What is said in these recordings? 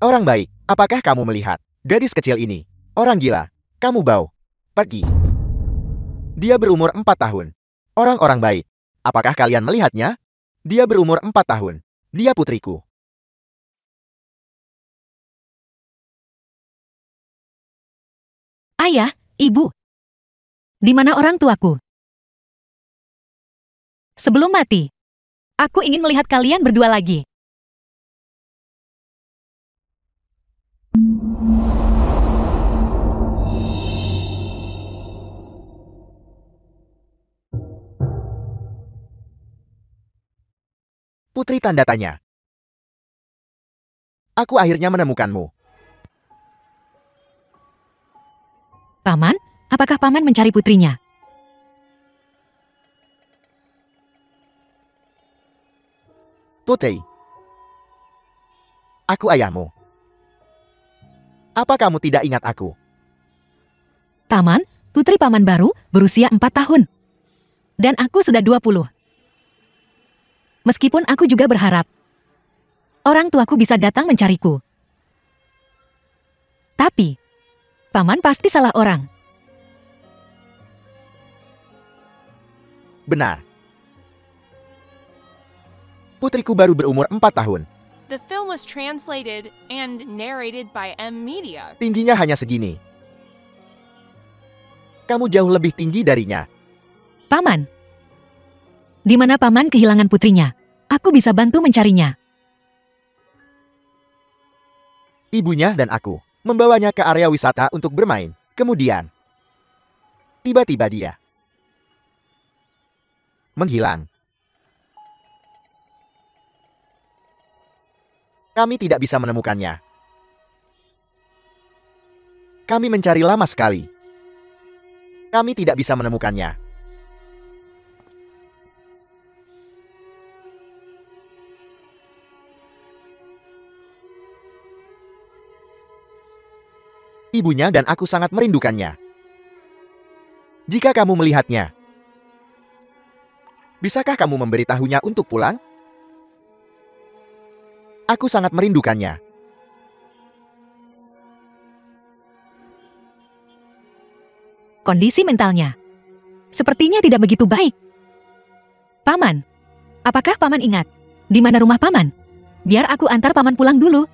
Orang baik, apakah kamu melihat gadis kecil ini? Orang gila, kamu bau. Pergi. Dia berumur 4 tahun. Orang-orang baik, apakah kalian melihatnya? Dia berumur 4 tahun. Dia putriku. Ayah, ibu. Di mana orang tuaku? Sebelum mati, aku ingin melihat kalian berdua lagi. Putri tanda tanya. Aku akhirnya menemukanmu. Paman, apakah paman mencari putrinya? Putri. Aku ayahmu. Apa kamu tidak ingat aku? Paman, putri paman baru berusia 4 tahun. Dan aku sudah 20. Meskipun aku juga berharap orang tuaku bisa datang mencariku. Tapi, paman pasti salah orang. Benar. Putriku baru berumur 4 tahun. The film was translated and narrated by M Media. Tingginya hanya segini. Kamu jauh lebih tinggi darinya. Paman, di mana paman kehilangan putrinya? Aku bisa bantu mencarinya. Ibunya dan aku membawanya ke area wisata untuk bermain. Kemudian, tiba-tiba dia menghilang. Kami tidak bisa menemukannya. Kami mencari lama sekali. Kami tidak bisa menemukannya. Ibunya dan aku sangat merindukannya. Jika kamu melihatnya, bisakah kamu memberitahunya untuk pulang? Aku sangat merindukannya. Kondisi mentalnya sepertinya tidak begitu baik. Paman, apakah paman ingat di mana rumah paman? Biar aku antar paman pulang dulu.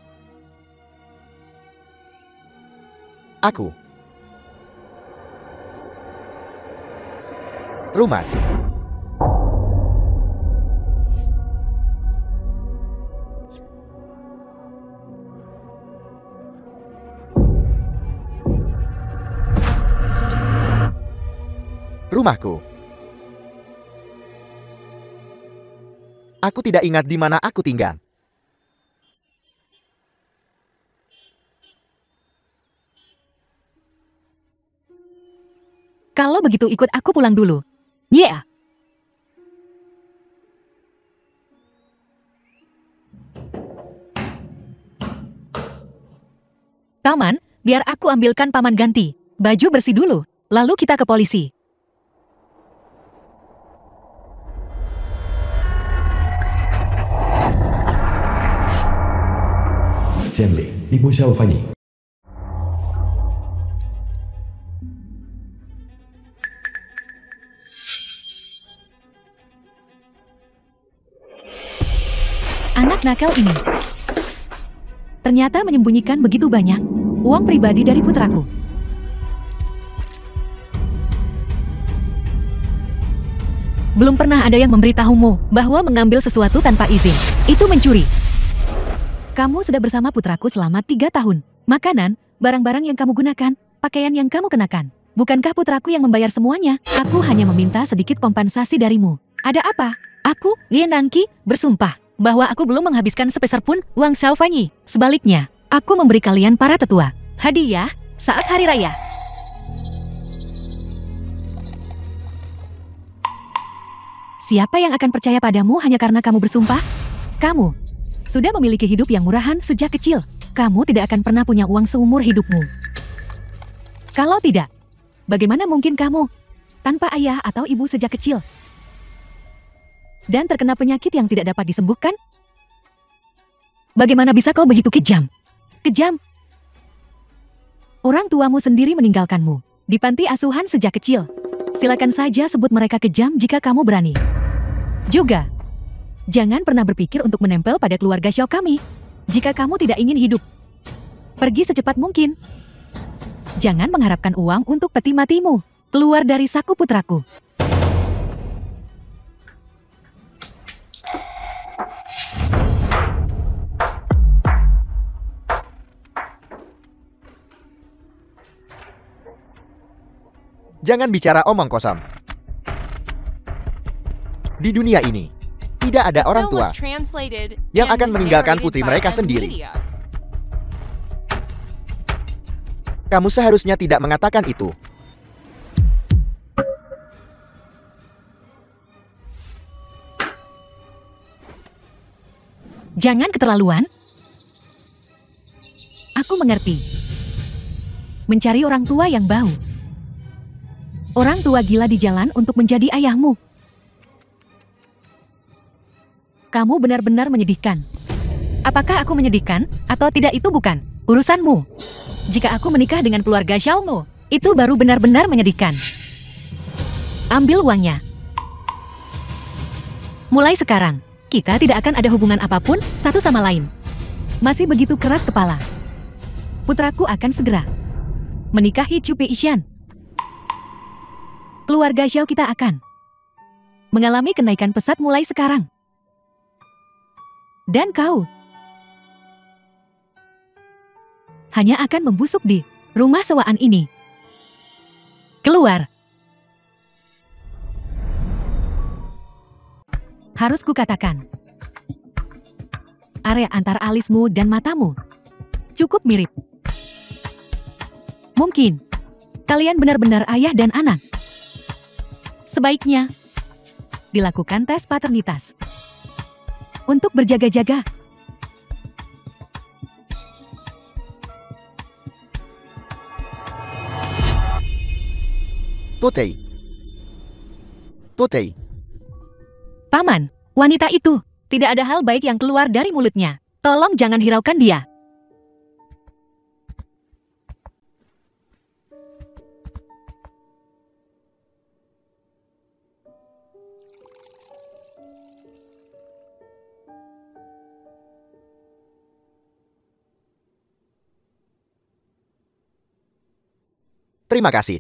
Aku. Rumah. Rumahku. Aku tidak ingat di mana aku tinggal. Kalau begitu ikut aku pulang dulu. Yeah. Paman, biar aku ambilkan paman ganti baju bersih dulu. Lalu kita ke polisi. Chen-Li, Ibu Xiaofanyi. Anak nakal ini ternyata menyembunyikan begitu banyak uang pribadi dari putraku. Belum pernah ada yang memberitahumu bahwa mengambil sesuatu tanpa izin itu mencuri. Kamu sudah bersama putraku selama 3 tahun. Makanan, barang-barang yang kamu gunakan, pakaian yang kamu kenakan. Bukankah putraku yang membayar semuanya? Aku hanya meminta sedikit kompensasi darimu. Ada apa? Aku, Lian Nangqi, bersumpah bahwa aku belum menghabiskan sepeser pun uang Xiaofanyi. Sebaliknya, aku memberi kalian para tetua hadiah saat hari raya. Siapa yang akan percaya padamu hanya karena kamu bersumpah? Kamu sudah memiliki hidup yang murahan sejak kecil. Kamu tidak akan pernah punya uang seumur hidupmu. Kalau tidak, bagaimana mungkin kamu tanpa ayah atau ibu sejak kecil? Dan terkena penyakit yang tidak dapat disembuhkan? Bagaimana bisa kau begitu kejam? Kejam. Orang tuamu sendiri meninggalkanmu di panti asuhan sejak kecil. Silakan saja sebut mereka kejam jika kamu berani. Juga, jangan pernah berpikir untuk menempel pada keluarga Xiao kami. Jika kamu tidak ingin hidup, pergi secepat mungkin. Jangan mengharapkan uang untuk peti matimu. Keluar dari saku putraku. Jangan bicara omong kosong. Di dunia ini, tidak ada orang Film tua was translated yang and akan meninggalkan narrated putri by mereka M sendiri. Media. Kamu seharusnya tidak mengatakan itu. Jangan keterlaluan. Aku mengerti. Mencari orang tua yang bau. Orang tua gila di jalan untuk menjadi ayahmu. Kamu benar-benar menyedihkan. Apakah aku menyedihkan atau tidak itu bukan urusanmu. Jika aku menikah dengan keluarga Xiaomu, itu baru benar-benar menyedihkan. Ambil uangnya. Mulai sekarang, kita tidak akan ada hubungan apapun satu sama lain. Masih begitu keras kepala. Putraku akan segera menikahi Chu Peishan. Keluarga Xiao kita akan mengalami kenaikan pesat mulai sekarang. Dan kau hanya akan membusuk di rumah sewaan ini. Keluar. Harus kukatakan, area antara alismu dan matamu cukup mirip. Mungkin kalian benar-benar ayah dan anak. Sebaiknya dilakukan tes paternitas untuk berjaga-jaga. Putri. Putri. Paman, wanita itu tidak ada hal baik yang keluar dari mulutnya. Tolong jangan hiraukan dia. Terima kasih.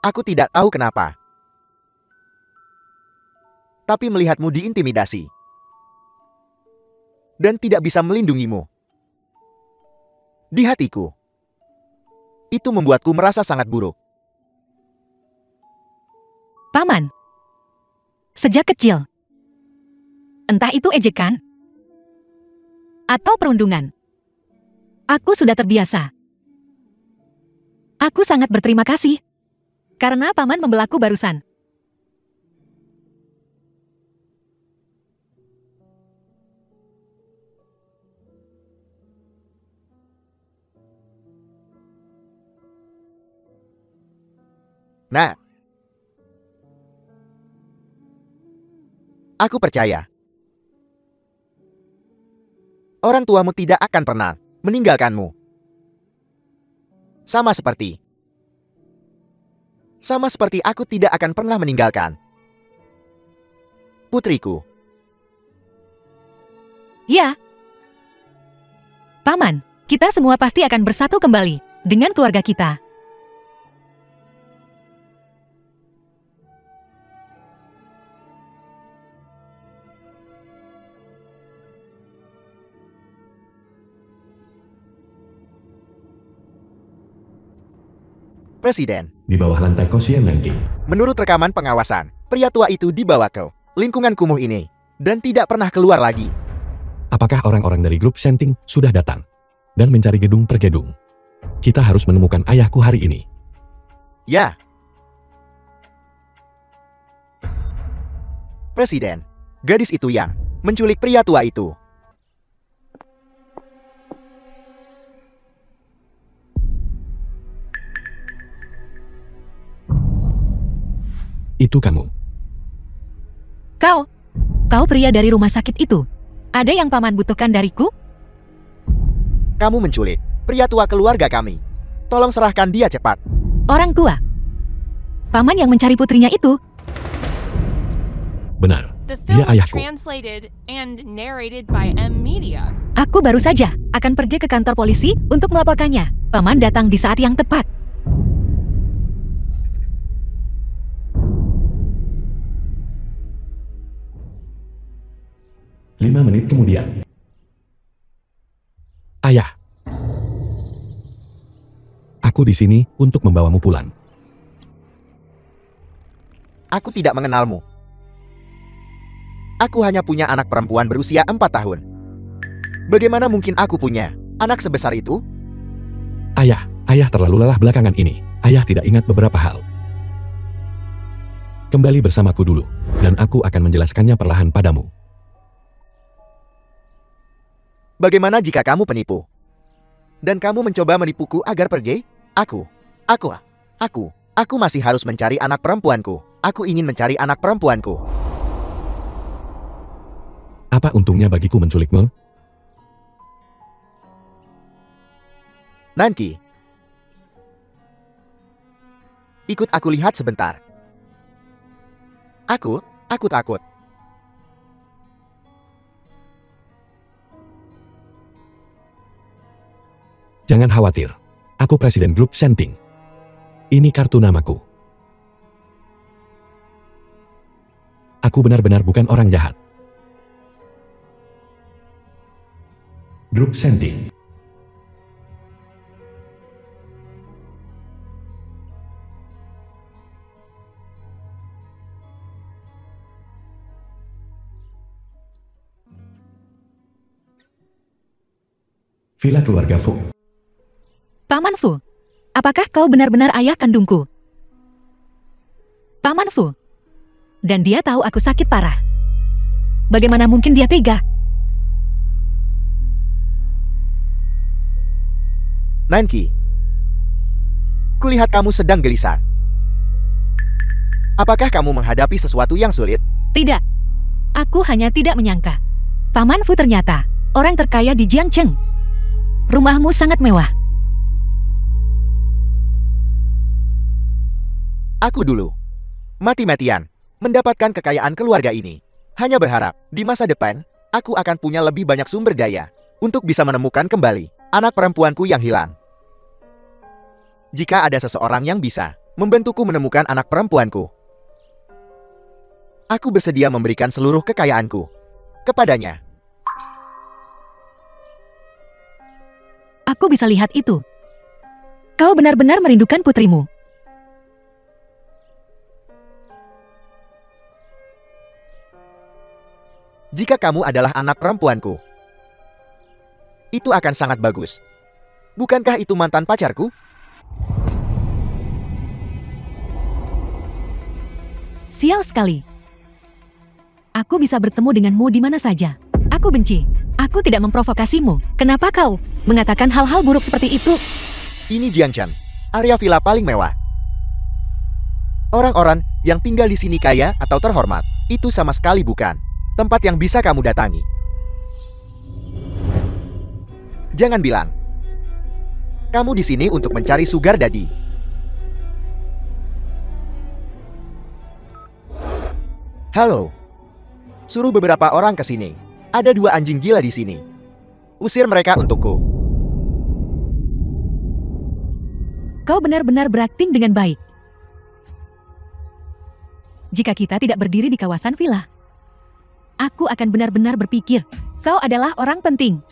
Aku tidak tahu kenapa. Tapi melihatmu diintimidasi. Dan tidak bisa melindungimu. Di hatiku. Itu membuatku merasa sangat buruk. Paman, sejak kecil, entah itu ejekan atau perundungan, aku sudah terbiasa. Aku sangat berterima kasih karena paman membelaku barusan. Nah, aku percaya orang tuamu tidak akan pernah meninggalkanmu. Sama seperti aku tidak akan pernah meninggalkan putriku. Ya. Paman, kita semua pasti akan bersatu kembali dengan keluarga kita. Presiden. Di bawah lantai Kosian Nanking. Menurut rekaman pengawasan, pria tua itu dibawa ke lingkungan kumuh ini dan tidak pernah keluar lagi. Apakah orang-orang dari grup Senting sudah datang dan mencari gedung per gedung? Kita harus menemukan ayahku hari ini. Ya. Presiden, gadis itu yang menculik pria tua itu. Itu kamu. Kau pria dari rumah sakit itu. Ada yang paman butuhkan dariku? Kamu menculik pria tua keluarga kami. Tolong serahkan dia cepat. Orang tua. Paman yang mencari putrinya itu. Benar, The dia film was ayahku. translated and narrated by M Media. Aku baru saja akan pergi ke kantor polisi untuk melaporkannya. Paman datang di saat yang tepat. Lima menit kemudian. Ayah. Aku di sini untuk membawamu pulang. Aku tidak mengenalmu. Aku hanya punya anak perempuan berusia 4 tahun. Bagaimana mungkin aku punya anak sebesar itu? Ayah terlalu lelah belakangan ini. Ayah tidak ingat beberapa hal. Kembali bersamaku dulu, dan aku akan menjelaskannya perlahan padamu. Bagaimana jika kamu penipu? Dan kamu mencoba menipuku agar pergi? Aku masih harus mencari anak perempuanku. Aku ingin mencari anak perempuanku. Apa untungnya bagiku menculikmu? Nanki, ikut aku lihat sebentar. Aku takut. Jangan khawatir. Aku presiden grup Senting. Ini kartu namaku. Aku benar-benar bukan orang jahat. Grup Senting. Villa keluarga Fu. Paman Fu, apakah kau benar-benar ayah kandungku? Paman Fu. Dan dia tahu aku sakit parah. Bagaimana mungkin dia tega? Nanki, kulihat kamu sedang gelisah. Apakah kamu menghadapi sesuatu yang sulit? Tidak. Aku hanya tidak menyangka. Paman Fu ternyata orang terkaya di Jiangcheng. Rumahmu sangat mewah. Aku dulu mati-matian mendapatkan kekayaan keluarga ini. Hanya berharap di masa depan aku akan punya lebih banyak sumber daya untuk bisa menemukan kembali anak perempuanku yang hilang. Jika ada seseorang yang bisa membantuku menemukan anak perempuanku, aku bersedia memberikan seluruh kekayaanku kepadanya. Aku bisa lihat itu. Kau benar-benar merindukan putrimu. Jika kamu adalah anak perempuanku, itu akan sangat bagus. Bukankah itu mantan pacarku? Sial sekali. Aku bisa bertemu denganmu di mana saja. Aku benci. Aku tidak memprovokasimu. Kenapa kau mengatakan hal-hal buruk seperti itu? Ini Jiangcheng, area villa paling mewah. Orang-orang yang tinggal di sini kaya atau terhormat. Itu sama sekali bukan tempat yang bisa kamu datangi. Jangan bilang kamu di sini untuk mencari sugar daddy. Halo. Suruh beberapa orang ke sini. Ada 2 anjing gila di sini. Usir mereka untukku. Kau benar-benar berakting dengan baik. Jika kita tidak berdiri di kawasan villa, aku akan benar-benar berpikir, kau adalah orang penting.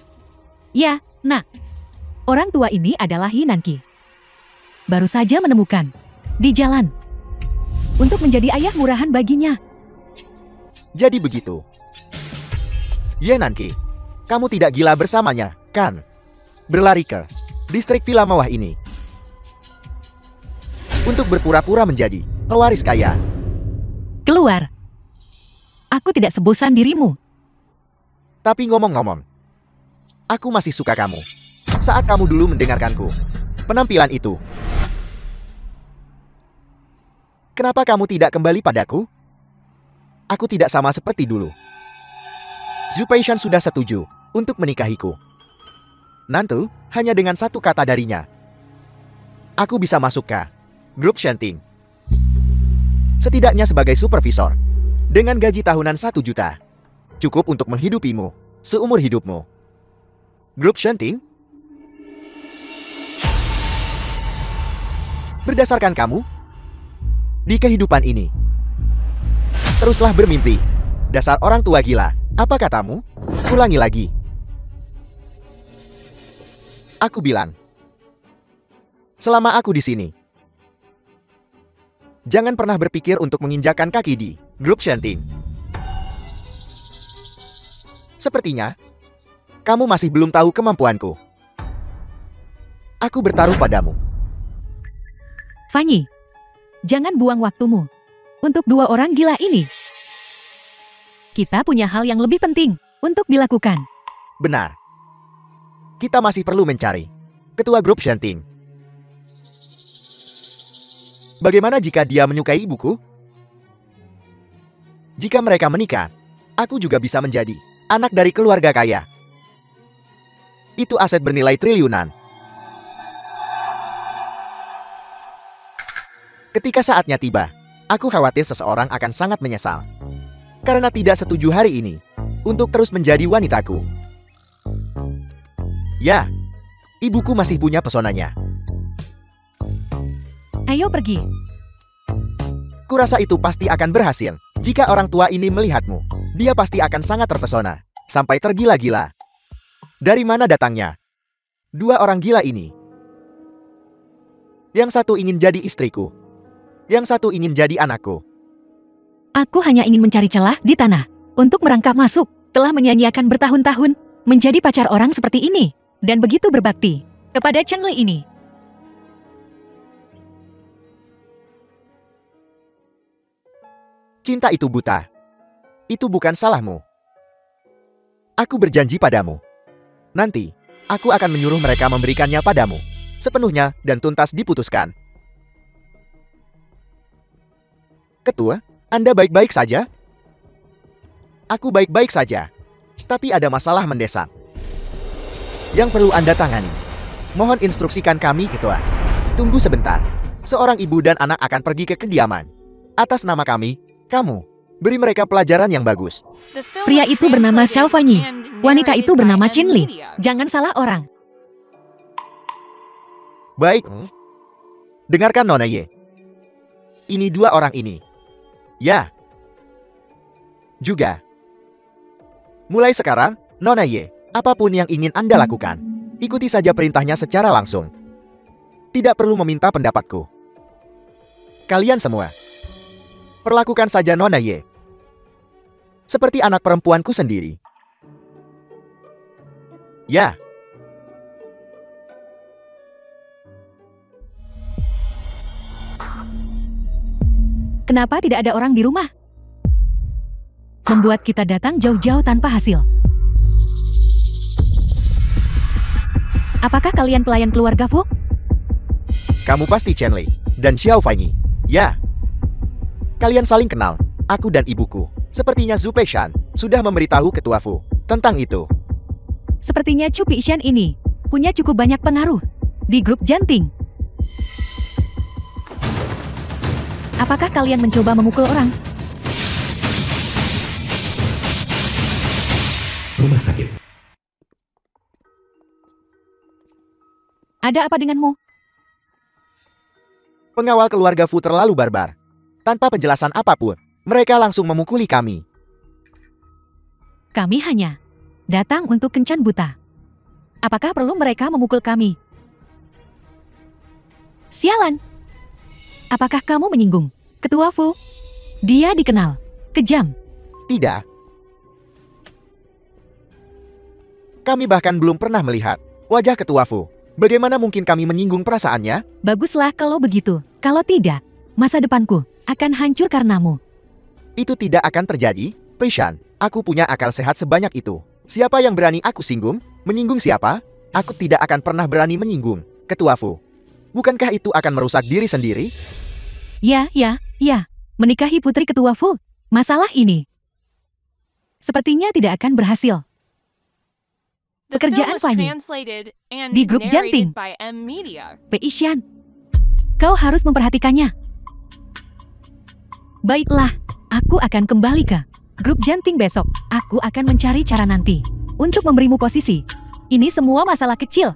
Ya, nak. Orang tua ini adalah Hinanki. Baru saja menemukan di jalan untuk menjadi ayah murahan baginya. Jadi begitu. Ye Nanki, kamu tidak gila bersamanya, kan? Berlari ke distrik villa mewah ini untuk berpura-pura menjadi pewaris kaya. Keluar. Aku tidak sebosan dirimu. Tapi ngomong-ngomong, aku masih suka kamu. Saat kamu dulu mendengarkanku, penampilan itu. Kenapa kamu tidak kembali padaku? Aku tidak sama seperti dulu. Zhu Peishan sudah setuju untuk menikahiku. Nanti, hanya dengan satu kata darinya, aku bisa masuk ke grup Shenting. Setidaknya sebagai supervisor, dengan gaji tahunan 1 juta, cukup untuk menghidupimu seumur hidupmu. Grup Shenting? Berdasarkan kamu, di kehidupan ini, teruslah bermimpi. Dasar orang tua gila. Apa katamu? Ulangi lagi. Aku bilang, selama aku di sini, jangan pernah berpikir untuk menginjakan kaki di grup Shenting. Sepertinya, kamu masih belum tahu kemampuanku. Aku bertaruh padamu. Fanny, jangan buang waktumu untuk 2 orang gila ini. Kita punya hal yang lebih penting untuk dilakukan. Benar. Kita masih perlu mencari ketua grup Shenting. Bagaimana jika dia menyukai ibuku? Jika mereka menikah, aku juga bisa menjadi anak dari keluarga kaya. Itu aset bernilai triliunan. Ketika saatnya tiba, aku khawatir seseorang akan sangat menyesal karena tidak setuju hari ini untuk terus menjadi wanitaku. Ya, ibuku masih punya pesonanya. Ayo pergi. Kurasa itu pasti akan berhasil. Jika orang tua ini melihatmu, dia pasti akan sangat terpesona, sampai tergila-gila. Dari mana datangnya 2 orang gila ini? Yang satu ingin jadi istriku, yang satu ingin jadi anakku. Aku hanya ingin mencari celah di tanah untuk merangkak masuk. Telah menyanyiakan bertahun-tahun menjadi pacar orang seperti ini dan begitu berbakti kepada Chen Li ini. Cinta itu buta. Itu bukan salahmu. Aku berjanji padamu. Nanti, aku akan menyuruh mereka memberikannya padamu sepenuhnya dan tuntas diputuskan. Ketua, Anda baik-baik saja? Aku baik-baik saja. Tapi ada masalah mendesak yang perlu Anda tangani. Mohon instruksikan kami, Ketua. Tunggu sebentar. Seorang ibu dan anak akan pergi ke kediaman. Atas nama kami, kamu beri mereka pelajaran yang bagus. Pria itu bernama Xiao Fanyi. Wanita itu bernama Qin Li. Jangan salah orang. Baik. Dengarkan Nona Ye. Ini 2 orang ini. Ya. Juga. Mulai sekarang, Nona Ye, apapun yang ingin Anda lakukan, ikuti saja perintahnya secara langsung. Tidak perlu meminta pendapatku. Kalian semua, perlakukan saja Nona Ye seperti anak perempuanku sendiri. Ya. Kenapa tidak ada orang di rumah? Membuat kita datang jauh-jauh tanpa hasil. Apakah kalian pelayan keluarga Fu? Kamu pasti Chen Li dan Xiao Fanyi. Ya. Kalian saling kenal, aku dan ibuku. Sepertinya Zhu Peishan sudah memberitahu Ketua Fu tentang itu. Sepertinya Chu Pishan ini punya cukup banyak pengaruh di grup Janting. Apakah kalian mencoba memukul orang? Rumah sakit. Ada apa denganmu? Pengawal keluarga Fu terlalu barbar. Tanpa penjelasan apapun, mereka langsung memukuli kami. Kami hanya datang untuk kencan buta. Apakah perlu mereka memukul kami? Sialan! Apakah kamu menyinggung Ketua Fu? Dia dikenal kejam. Tidak. Kami bahkan belum pernah melihat wajah Ketua Fu. Bagaimana mungkin kami menyinggung perasaannya? Baguslah kalau begitu. Kalau tidak, masa depanku akan hancur karenamu. Itu tidak akan terjadi, Peishan. Aku punya akal sehat sebanyak itu. Siapa yang berani aku singgung? Menyinggung siapa? Aku tidak akan pernah berani menyinggung Ketua Fu. Bukankah itu akan merusak diri sendiri? Ya. Menikahi putri Ketua Fu. Masalah ini Sepertinya tidak akan berhasil. The Pekerjaan film was Fanny translated and di grup Janting. narrated by M Media. Pei Ishan, kau harus memperhatikannya. Baiklah, aku akan kembali ke grup Janting besok. Aku akan mencari cara nanti untuk memberimu posisi. Ini semua masalah kecil.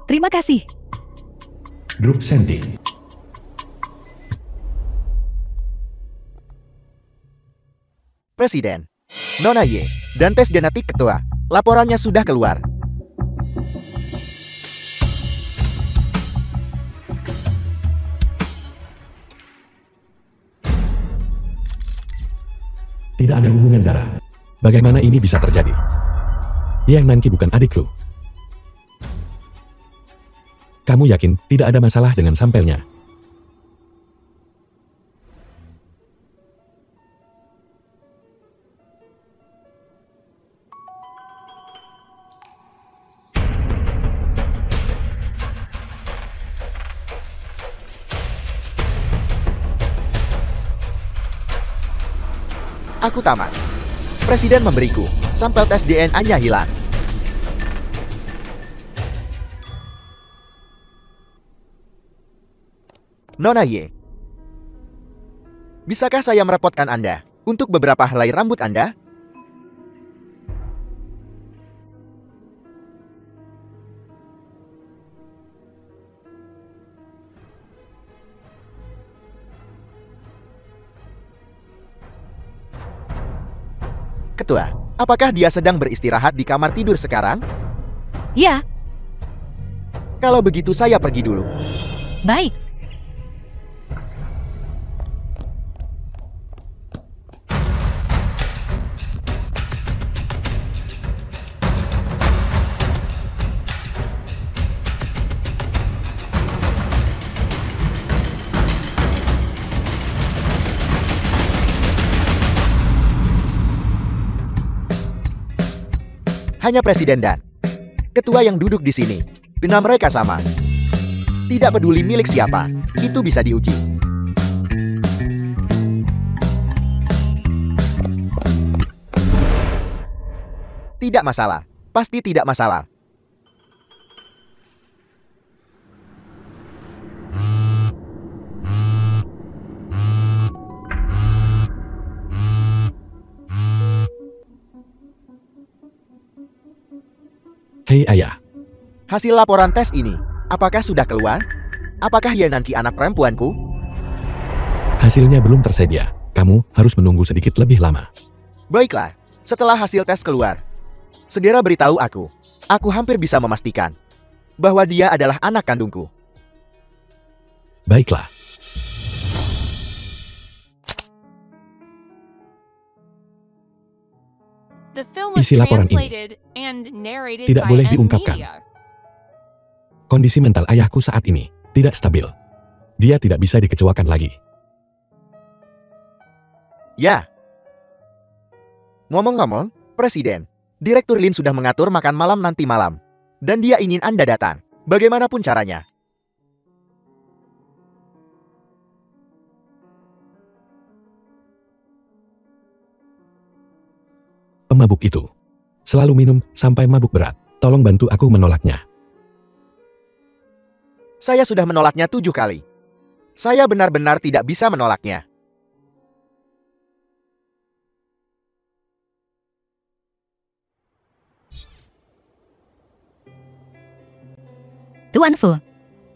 Terima kasih. Grup Senting. Presiden, Nona Ye, dan tes genetik ketua. Laporannya sudah keluar. Tidak ada hubungan darah. Bagaimana ini bisa terjadi? Yang Nanki bukan adikku. Kamu yakin tidak ada masalah dengan sampelnya? Aku tamat. Presiden memberiku. Sampel tes DNA-nya hilang. Nona Ye, bisakah saya merepotkan Anda untuk beberapa helai rambut Anda? Ketua, apakah dia sedang beristirahat di kamar tidur sekarang? Ya, Kalau begitu saya pergi dulu. baik. Hanya presiden dan ketua yang duduk di sini. Bina mereka sama. Tidak peduli milik siapa, itu bisa diuji. Tidak masalah, pasti tidak masalah. Hei ayah, Hasil laporan tes ini, apakah sudah keluar? Apakah ia nanti anak perempuanku? hasilnya belum tersedia. Kamu harus menunggu sedikit lebih lama. Baiklah, setelah hasil tes keluar, segera beritahu aku. Aku hampir bisa memastikan bahwa dia adalah anak kandungku. Baiklah, The film was Isi laporan ini translated and narrated tidak by boleh M diungkapkan. Media. kondisi mental ayahku saat ini tidak stabil. Dia tidak bisa dikecuakan lagi. Ya. Ngomong-ngomong, Presiden, Direktur Lin sudah mengatur makan malam nanti malam. Dan dia ingin Anda datang, bagaimanapun caranya. Pemabuk itu selalu minum sampai mabuk berat. Tolong bantu aku menolaknya. Saya sudah menolaknya 7 kali. Saya benar-benar tidak bisa menolaknya. Tuan Fu,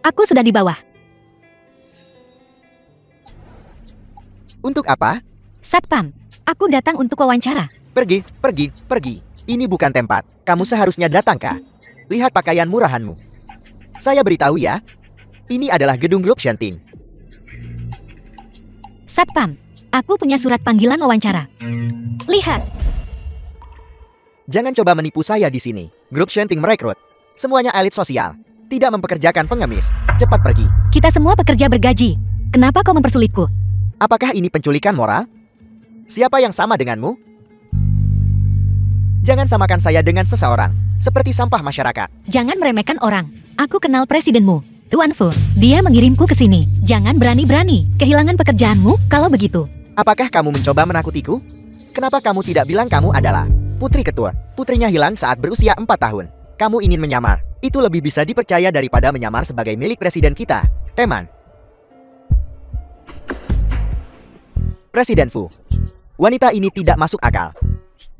aku sudah di bawah. Untuk apa? Satpam, aku datang untuk wawancara. Pergi, pergi, pergi. Ini bukan tempat. Kamu seharusnya datang kah? Lihat pakaian murahanmu. Saya beritahu ya. Ini adalah gedung grup Shenting. Satpam, aku punya surat panggilan wawancara. Lihat, Jangan coba menipu saya di sini. Grup Shenting merekrut. Semuanya elit sosial. Tidak mempekerjakan pengemis. Cepat pergi. kita semua pekerja bergaji. Kenapa kau mempersulitku? Apakah ini penculikan moral? Siapa yang sama denganmu? Jangan samakan saya dengan seseorang. Seperti sampah masyarakat. Jangan meremehkan orang. Aku kenal presidenmu, Tuan Fu. Dia mengirimku ke sini. Jangan berani-berani kehilangan pekerjaanmu kalau begitu. Apakah kamu mencoba menakutiku? Kenapa kamu tidak bilang kamu adalah putri ketua? Putrinya hilang saat berusia 4 tahun. Kamu ingin menyamar. Itu lebih bisa dipercaya daripada menyamar sebagai milik presiden kita, teman. Presiden Fu. Wanita ini tidak masuk akal.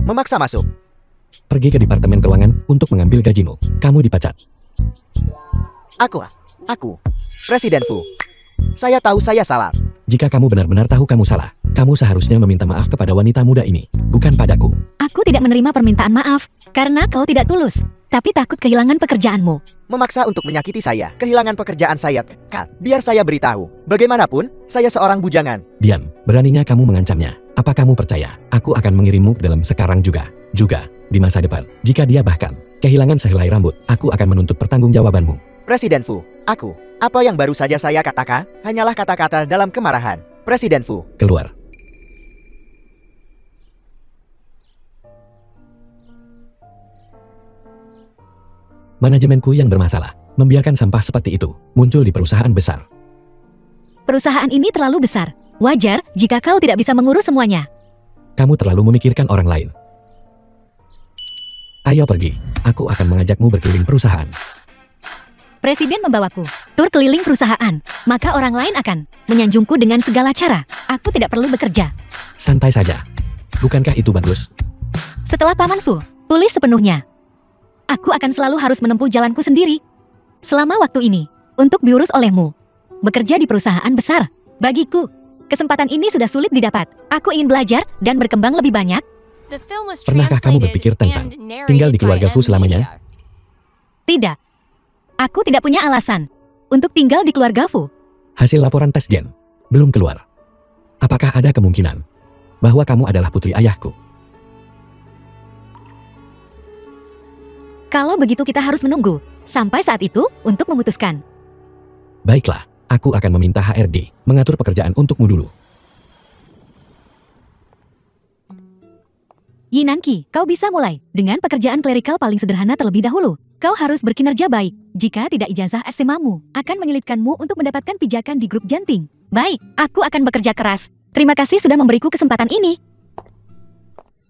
Memaksa masuk. Pergi ke Departemen Keuangan untuk mengambil gajimu. Kamu dipecat. Aku. Presiden Fu. Saya tahu saya salah. Jika kamu benar-benar tahu kamu salah, kamu seharusnya meminta maaf kepada wanita muda ini, bukan padaku. Aku tidak menerima permintaan maaf, karena kau tidak tulus, tapi takut kehilangan pekerjaanmu. Memaksa untuk menyakiti saya, kehilangan pekerjaan saya. Kak, biar saya beritahu. Bagaimanapun, saya seorang bujangan. Diam, beraninya kamu mengancamnya. Apa kamu percaya, aku akan mengirimmu ke dalam sekarang juga di masa depan. Jika dia bahkan kehilangan sehelai rambut, aku akan menuntut pertanggungjawabanmu. Presiden Fu, apa yang baru saja saya katakan, hanyalah kata-kata dalam kemarahan. Presiden Fu. Keluar. Manajemenku yang bermasalah, membiarkan sampah seperti itu muncul di perusahaan besar. Perusahaan ini terlalu besar. Wajar jika kau tidak bisa mengurus semuanya. Kamu terlalu memikirkan orang lain. Ayo pergi, aku akan mengajakmu berkeliling perusahaan. Presiden membawaku tur keliling perusahaan, maka orang lain akan menyanjungku dengan segala cara. Aku tidak perlu bekerja. Santai saja. Bukankah itu bagus? Setelah Paman Fu pulih sepenuhnya, aku akan selalu harus menempuh jalanku sendiri. Selama waktu ini, untuk diurus olehmu, bekerja di perusahaan besar. Bagiku, kesempatan ini sudah sulit didapat. Aku ingin belajar dan berkembang lebih banyak. Pernahkah kamu berpikir tentang tinggal di keluarga Fu selamanya? Tidak. Aku tidak punya alasan untuk tinggal di keluarga Fu. Hasil laporan tes gen belum keluar. Apakah ada kemungkinan bahwa kamu adalah putri ayahku? Kalau begitu kita harus menunggu sampai saat itu untuk memutuskan. Baiklah, aku akan meminta HRD mengatur pekerjaan untukmu dulu. Yinanki, kau bisa mulai dengan pekerjaan klerikal paling sederhana terlebih dahulu. Kau harus berkinerja baik. Jika tidak, ijazah SMA-mu akan menyulitkanmu untuk mendapatkan pijakan di grup Janting. Baik, aku akan bekerja keras. Terima kasih sudah memberiku kesempatan ini.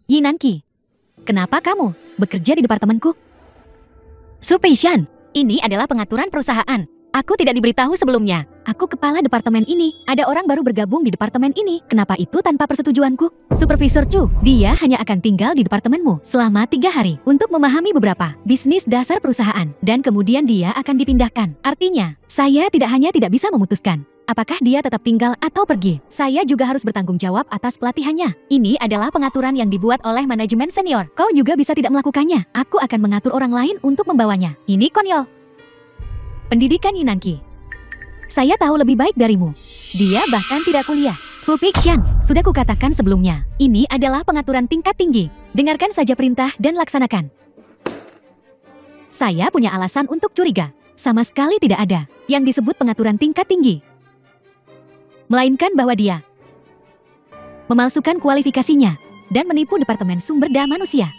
Yinanki, kenapa kamu bekerja di departemenku? Su Peishan, ini adalah pengaturan perusahaan. Aku tidak diberitahu sebelumnya. Aku kepala departemen ini. Ada orang baru bergabung di departemen ini. Kenapa itu tanpa persetujuanku? Supervisor Chu, dia hanya akan tinggal di departemenmu selama 3 hari untuk memahami beberapa bisnis dasar perusahaan. Dan kemudian dia akan dipindahkan. Artinya, saya tidak hanya tidak bisa memutuskan apakah dia tetap tinggal atau pergi. Saya juga harus bertanggung jawab atas pelatihannya. Ini adalah pengaturan yang dibuat oleh manajemen senior. Kau juga bisa tidak melakukannya. Aku akan mengatur orang lain untuk membawanya. Ini konyol. Pendidikan Yinanki. Saya tahu lebih baik darimu. Dia bahkan tidak kuliah. Fu Pixian, sudah kukatakan sebelumnya. Ini adalah pengaturan tingkat tinggi. Dengarkan saja perintah dan laksanakan. Saya punya alasan untuk curiga. Sama sekali tidak ada yang disebut pengaturan tingkat tinggi. Melainkan bahwa dia memalsukan kualifikasinya dan menipu Departemen Sumber Daya Manusia.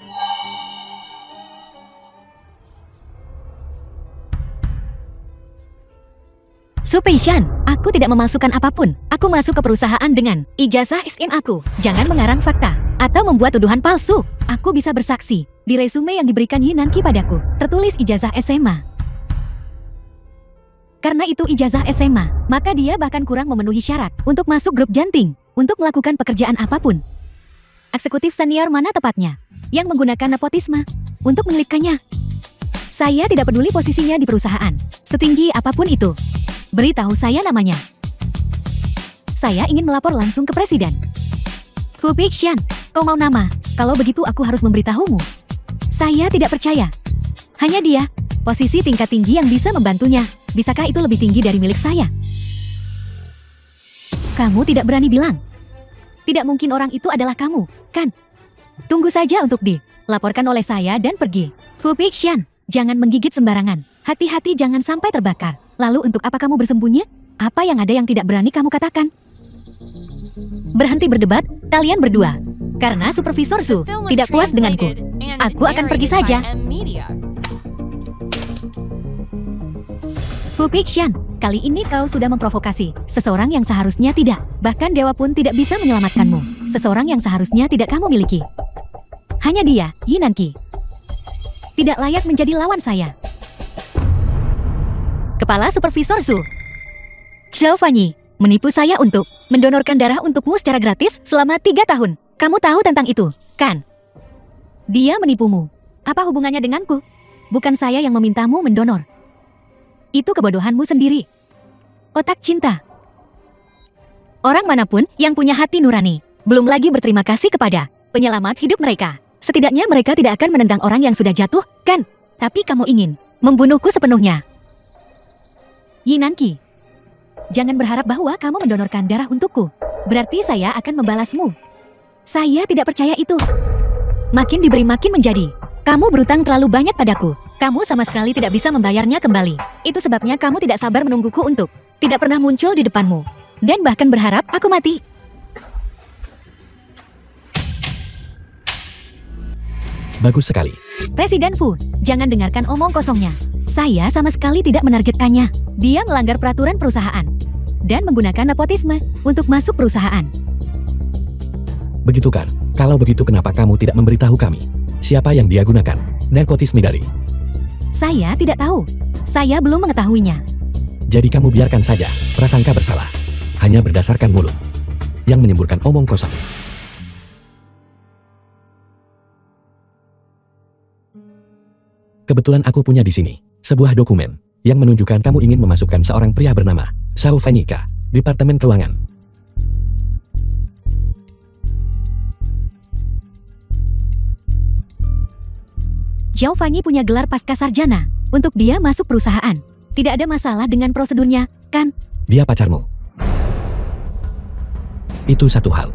Su Peishan, aku tidak memalsukan apapun. Aku masuk ke perusahaan dengan ijazah SM aku. Jangan mengarang fakta atau membuat tuduhan palsu. Aku bisa bersaksi. Di resume yang diberikan Yinanki padaku, tertulis ijazah SMA. Karena itu ijazah SMA, maka dia bahkan kurang memenuhi syarat untuk masuk grup Janting, untuk melakukan pekerjaan apapun. Eksekutif senior mana tepatnya yang menggunakan nepotisme untuk menyelipkannya? Saya tidak peduli posisinya di perusahaan, setinggi apapun itu. Beritahu saya namanya. Saya ingin melapor langsung ke presiden. Fu Pixian, kau mau nama? Kalau begitu aku harus memberitahumu. Saya tidak percaya. Hanya dia, posisi tingkat tinggi yang bisa membantunya. Bisakah itu lebih tinggi dari milik saya? Kamu tidak berani bilang. Tidak mungkin orang itu adalah kamu, kan? Tunggu saja untuk dilaporkan oleh saya dan pergi. Fu Pixian, jangan menggigit sembarangan. Hati-hati jangan sampai terbakar. Lalu untuk apa kamu bersembunyi? Apa yang ada yang tidak berani kamu katakan? Berhenti berdebat, kalian berdua. Karena Supervisor Su tidak puas denganku. Aku akan pergi saja. Fu Pixian, kali ini kau sudah memprovokasi seseorang yang seharusnya tidak. Bahkan dewa pun tidak bisa menyelamatkanmu. Seseorang yang seharusnya tidak kamu miliki. Hanya dia, Yi Nanqi. Tidak layak menjadi lawan saya. Kepala Supervisor Zhu. Xiao Fanyi, menipu saya untuk mendonorkan darah untukmu secara gratis selama 3 tahun. Kamu tahu tentang itu, kan? Dia menipumu. Apa hubungannya denganku? Bukan saya yang memintamu mendonor. Itu kebodohanmu sendiri. Otak cinta. Orang manapun yang punya hati nurani, belum lagi berterima kasih kepada penyelamat hidup mereka. Setidaknya mereka tidak akan menendang orang yang sudah jatuh, kan? Tapi kamu ingin membunuhku sepenuhnya. Yi Nanqi, jangan berharap bahwa kamu mendonorkan darah untukku. Berarti saya akan membalasmu. Saya tidak percaya itu. Makin diberi makin menjadi. Kamu berutang terlalu banyak padaku. Kamu sama sekali tidak bisa membayarnya kembali. Itu sebabnya kamu tidak sabar menungguku untuk tidak pernah muncul di depanmu. Dan bahkan berharap aku mati. Bagus sekali. Presiden Fu, jangan dengarkan omong kosongnya. Saya sama sekali tidak menargetkannya. Dia melanggar peraturan perusahaan. Dan menggunakan nepotisme untuk masuk perusahaan. Begitu kan? Kalau begitu kenapa kamu tidak memberitahu kami? Siapa yang dia gunakan? Nepotisme dari. Saya tidak tahu. Saya belum mengetahuinya. Jadi kamu biarkan saja, prasangka bersalah. Hanya berdasarkan mulut. Yang menyemburkan omong kosong. Kebetulan aku punya di sini sebuah dokumen yang menunjukkan kamu ingin memasukkan seorang pria bernama Xiao Fanyi ke Departemen Keuangan. Xiao Fanyi punya gelar pasca sarjana. Untuk dia masuk perusahaan. Tidak ada masalah dengan prosedurnya, kan? Dia pacarmu. Itu satu hal.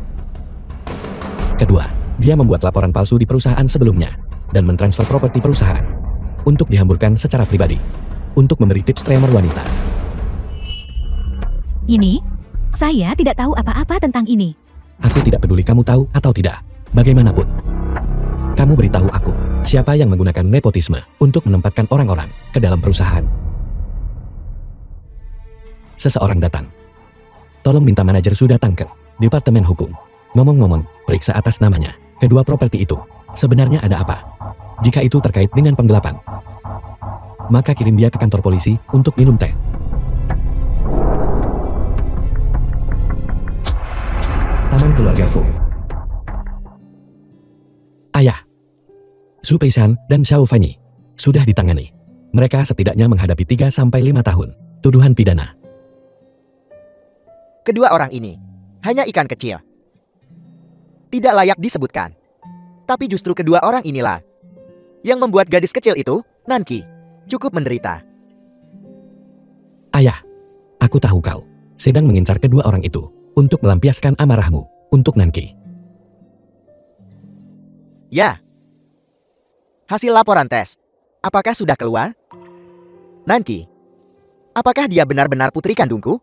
Kedua, dia membuat laporan palsu di perusahaan sebelumnya dan mentransfer properti perusahaan untuk dihamburkan secara pribadi untuk memberi tips streamer wanita. Ini? Saya tidak tahu apa-apa tentang ini. Aku tidak peduli kamu tahu atau tidak. Bagaimanapun, kamu beritahu aku, siapa yang menggunakan nepotisme untuk menempatkan orang-orang ke dalam perusahaan. Seseorang datang. Tolong minta manajer Su datang ke Departemen Hukum. Ngomong-ngomong, periksa atas namanya kedua properti itu. Sebenarnya ada apa? Jika itu terkait dengan penggelapan, maka kirim dia ke kantor polisi untuk minum teh. Taman Keluarga Fu. Ayah, Su Peishan dan Xiao Fanyi sudah ditangani. Mereka setidaknya menghadapi 3-5 tahun tuduhan pidana. Kedua orang ini hanya ikan kecil. Tidak layak disebutkan. Tapi justru kedua orang inilah yang membuat gadis kecil itu, Nanqi, cukup menderita. Ayah, aku tahu kau sedang mengincar kedua orang itu untuk melampiaskan amarahmu untuk Nanqi. Ya. Hasil laporan tes, apakah sudah keluar? Nanqi, apakah dia benar-benar putri kandungku?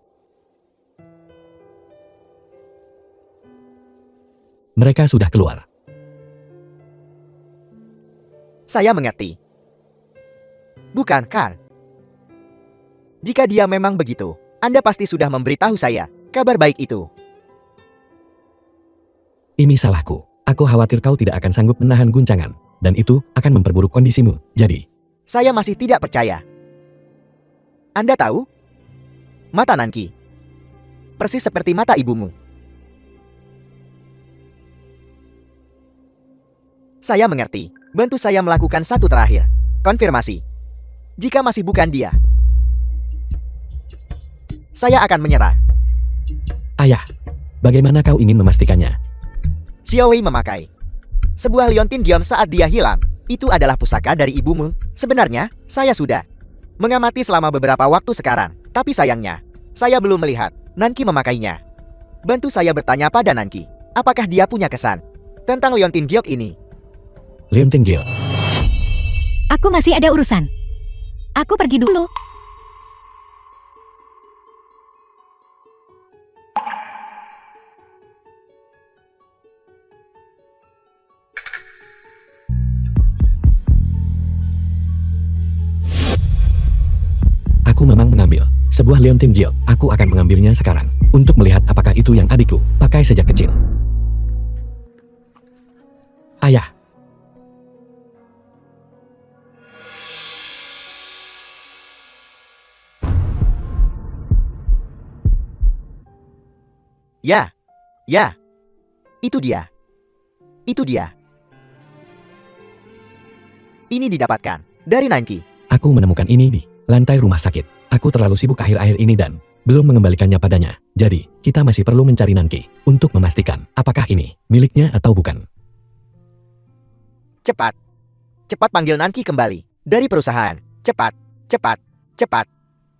Mereka sudah keluar. Saya mengerti. Bukan, kan? Jika dia memang begitu, Anda pasti sudah memberitahu saya kabar baik itu. Ini salahku. Aku khawatir kau tidak akan sanggup menahan guncangan, dan itu akan memperburuk kondisimu. Jadi, saya masih tidak percaya. Anda tahu? Mata Nanqi persis seperti mata ibumu. Saya mengerti. Bantu saya melakukan satu terakhir konfirmasi. Jika masih bukan dia, saya akan menyerah. ayah, bagaimana kau ingin memastikannya? Xiao Wei memakai sebuah liontin diam saat dia hilang. Itu adalah pusaka dari ibumu. Sebenarnya, saya sudah mengamati selama beberapa waktu sekarang. Tapi sayangnya, saya belum melihat Nanqi memakainya. Bantu saya bertanya pada Nanqi, apakah dia punya kesan tentang liontin giok ini? Liontin Gil. Aku masih ada urusan. Aku pergi dulu. Aku memang mengambil Sebuah Leontin Guild. Aku akan mengambilnya sekarang. Untuk melihat apakah itu yang adikku pakai sejak kecil. Ayah. Ya. Ya. Itu dia. Itu dia. Ini didapatkan dari Nanki. Aku menemukan ini di lantai rumah sakit. Aku terlalu sibuk akhir-akhir ini dan belum mengembalikannya padanya. Jadi, kita masih perlu mencari Nanki untuk memastikan apakah ini miliknya atau bukan. Cepat. Cepat panggil Nanki kembali dari perusahaan. Cepat. Cepat. Cepat.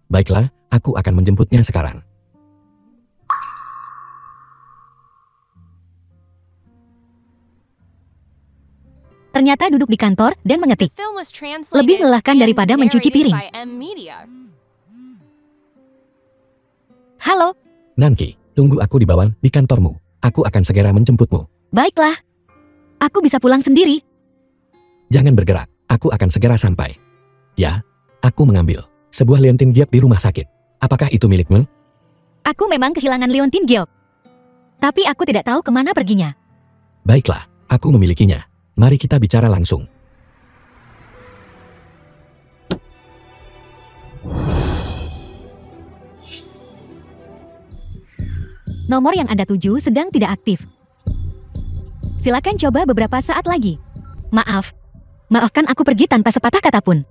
Baiklah, aku akan menjemputnya sekarang. Ternyata duduk di kantor dan The mengetik. film was translated Lebih melelahkan and daripada mencuci narrated piring. by M Media. Halo, Nanki, tunggu aku di bawah di kantormu. Aku akan segera menjemputmu. baiklah. Aku bisa pulang sendiri. Jangan bergerak, aku akan segera sampai. Ya, aku mengambil sebuah Leontin Guild di rumah sakit. Apakah itu milikmu? Aku memang kehilangan Leontin Guild. Tapi aku tidak tahu kemana perginya. Baiklah, aku memilikinya. Mari kita bicara langsung. Nomor yang Anda tuju sedang tidak aktif. Silakan coba beberapa saat lagi. Maaf. Maafkan aku pergi tanpa sepatah kata pun.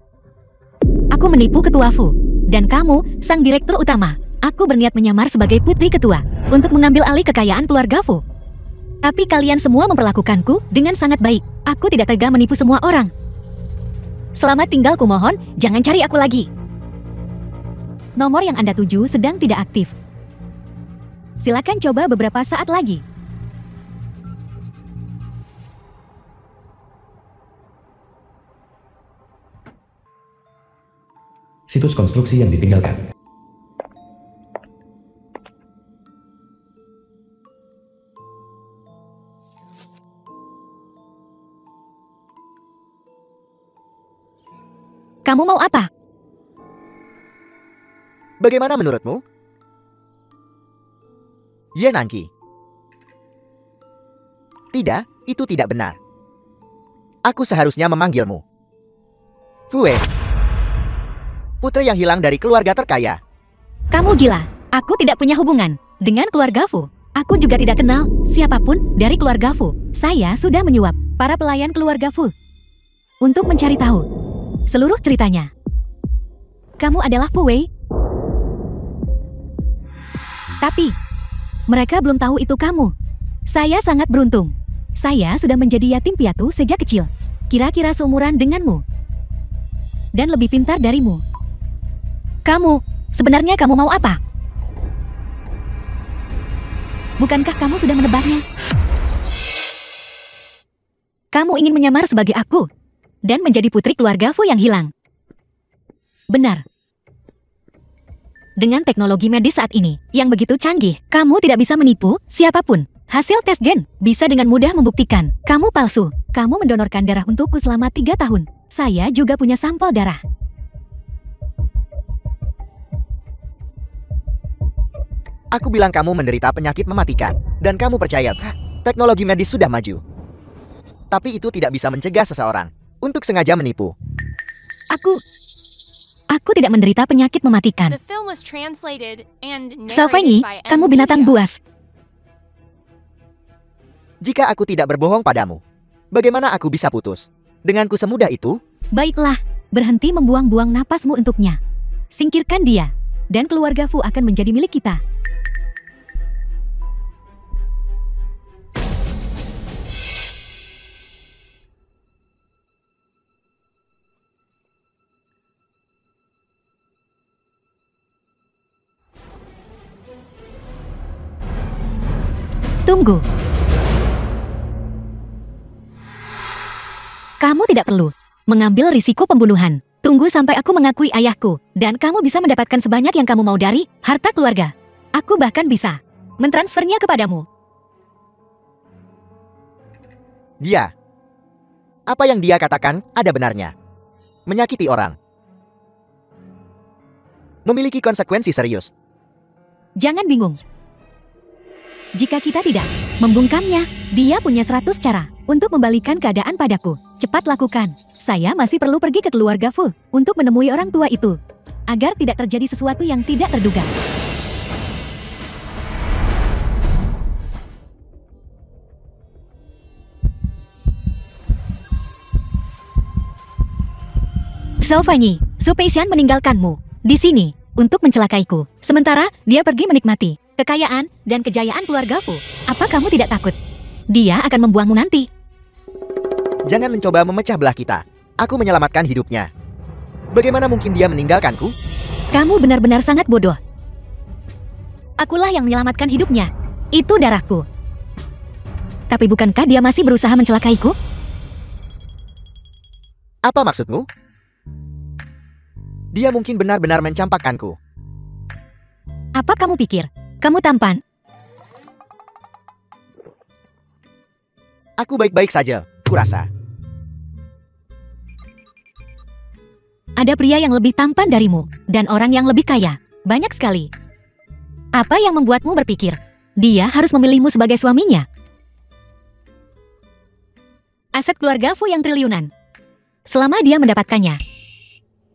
Aku menipu ketua Fu. Dan kamu, sang direktur utama. Aku berniat menyamar sebagai putri ketua untuk mengambil alih kekayaan keluarga Fu. Tapi kalian semua memperlakukanku dengan sangat baik. Aku tidak tega menipu semua orang. Selamat tinggal kumohon, jangan cari aku lagi. Nomor yang Anda tuju sedang tidak aktif. Silakan coba beberapa saat lagi. Situs konstruksi yang ditinggalkan. Kamu mau apa? Bagaimana menurutmu? Ya Nanki. Tidak, itu tidak benar. Aku seharusnya memanggilmu Fue. Putri yang hilang dari keluarga terkaya. Kamu gila. Aku tidak punya hubungan dengan keluarga Fu. Aku juga tidak kenal siapapun dari keluarga Fu. Saya sudah menyuap para pelayan keluarga Fu untuk mencari tahu seluruh ceritanya. Kamu adalah Fu Wei. Tapi mereka belum tahu itu kamu. Saya sangat beruntung. Saya sudah menjadi yatim piatu sejak kecil. Kira-kira seumuran denganmu. Dan lebih pintar darimu. Kamu, sebenarnya kamu mau apa? Bukankah kamu sudah menebaknya? Kamu ingin menyamar sebagai aku dan menjadi putri keluarga Fu yang hilang. Benar. Dengan teknologi medis saat ini yang begitu canggih, kamu tidak bisa menipu siapapun. Hasil tes gen bisa dengan mudah membuktikan kamu palsu. Kamu mendonorkan darah untukku selama 3 tahun. Saya juga punya sampel darah. Aku bilang kamu menderita penyakit mematikan, dan kamu percaya, teknologi medis sudah maju. Tapi itu tidak bisa mencegah seseorang untuk sengaja menipu. Aku tidak menderita penyakit mematikan. The film was translated and Salvaini, narrated by M kamu binatang Media. buas. Jika aku tidak berbohong padamu, bagaimana aku bisa putus denganku semudah itu? Baiklah, berhenti membuang-buang napasmu untuknya. Singkirkan dia, dan keluarga Fu akan menjadi milik kita. Tunggu. Kamu tidak perlu mengambil risiko pembunuhan. Tunggu sampai aku mengakui ayahku, dan kamu bisa mendapatkan sebanyak yang kamu mau dari harta keluarga. Aku bahkan bisa mentransfernya kepadamu. Dia. Apa yang dia katakan ada benarnya. Menyakiti orang. memiliki konsekuensi serius. Jangan bingung. Jika kita tidak membungkamnya, dia punya 100 cara untuk membalikan keadaan padaku. Cepat lakukan. Saya masih perlu pergi ke keluarga Fu untuk menemui orang tua itu, agar tidak terjadi sesuatu yang tidak terduga. Xiao Fanyi, Su Peixian meninggalkanmu di sini untuk mencelakaiku. Sementara dia pergi menikmati kekayaan dan kejayaan keluarga Fu. Apa kamu tidak takut? Dia akan membuangmu nanti. Jangan mencoba memecah belah kita. Aku menyelamatkan hidupnya. Bagaimana mungkin dia meninggalkanku? Kamu benar-benar sangat bodoh. Akulah yang menyelamatkan hidupnya. Itu darahku. Tapi bukankah dia masih berusaha mencelakaiku? Apa maksudmu? Dia mungkin benar-benar mencampakkanku. Apa kamu pikir? Kamu tampan? Aku baik-baik saja, kurasa. Ada pria yang lebih tampan darimu, dan orang yang lebih kaya. Banyak sekali. Apa yang membuatmu berpikir dia harus memilihmu sebagai suaminya? Aset keluarga Fu yang triliunan. Selama dia mendapatkannya,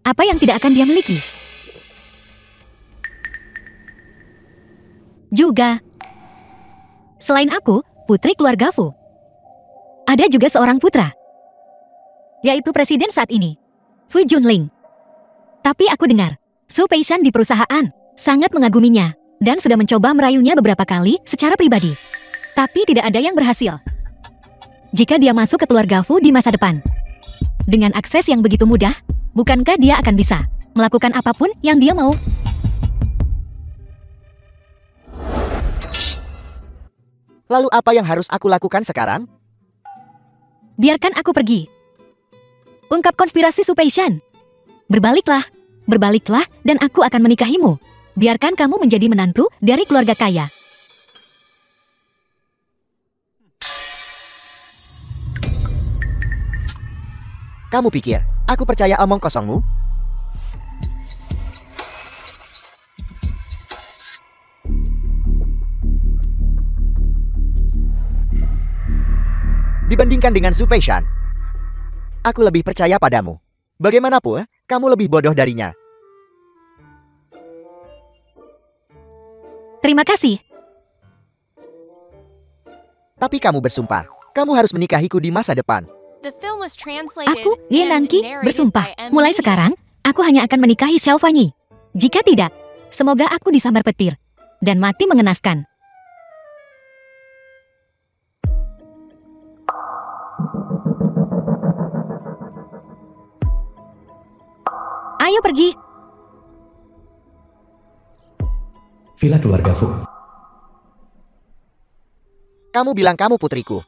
apa yang tidak akan dia miliki? Juga, selain aku, putri keluarga Fu, ada juga seorang putra, yaitu presiden saat ini, Fu Junling. Tapi aku dengar, Su Peixian di perusahaan sangat mengaguminya dan sudah mencoba merayunya beberapa kali secara pribadi. Tapi tidak ada yang berhasil. Jika dia masuk ke keluarga Fu di masa depan, dengan akses yang begitu mudah, bukankah dia akan bisa melakukan apapun yang dia mau? Lalu apa yang harus aku lakukan sekarang? Biarkan aku pergi. Ungkap konspirasi Su Peixian. Berbaliklah, berbaliklah dan aku akan menikahimu. Biarkan kamu menjadi menantu dari keluarga kaya. Kamu pikir aku percaya omong kosongmu? Dibandingkan dengan Su Peixian, aku lebih percaya padamu. Bagaimanapun, kamu lebih bodoh darinya. Terima kasih. Tapi kamu bersumpah, kamu harus menikahiku di masa depan. The film was translated Aku, Ye and Nangqi, narrated bersumpah. by M. Mulai Media. sekarang, aku hanya akan menikahi Xiao Fanyi. Jika tidak, semoga aku disambar petir dan mati mengenaskan. Ayo pergi. Villa keluarga Fu. Kamu bilang kamu putriku.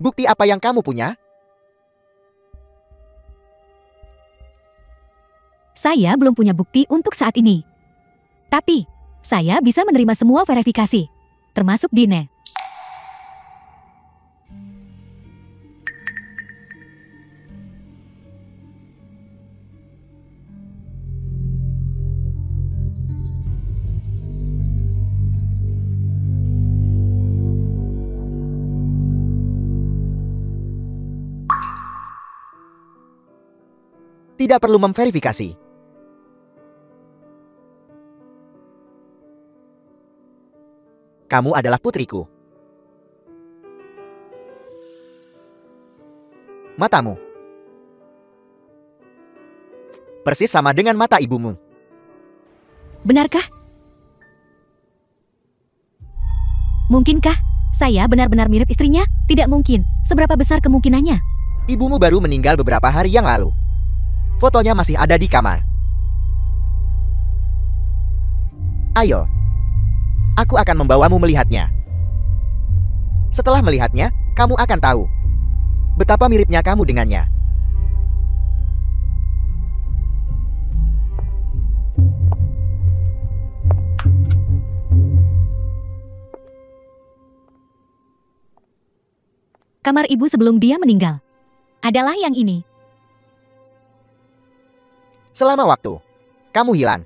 Bukti apa yang kamu punya? Saya belum punya bukti untuk saat ini. Tapi, saya bisa menerima semua verifikasi, termasuk Dine. Tidak perlu memverifikasi. Kamu adalah putriku. Matamu persis sama dengan mata ibumu. Benarkah? Mungkinkah saya benar-benar mirip istrinya? Tidak mungkin. Seberapa besar kemungkinannya? Ibumu baru meninggal beberapa hari yang lalu. Fotonya masih ada di kamar. Ayo, aku akan membawamu melihatnya. Setelah melihatnya, kamu akan tahu betapa miripnya kamu dengannya. Kamar ibu sebelum dia meninggal adalah yang ini. Selama waktu, kamu hilang.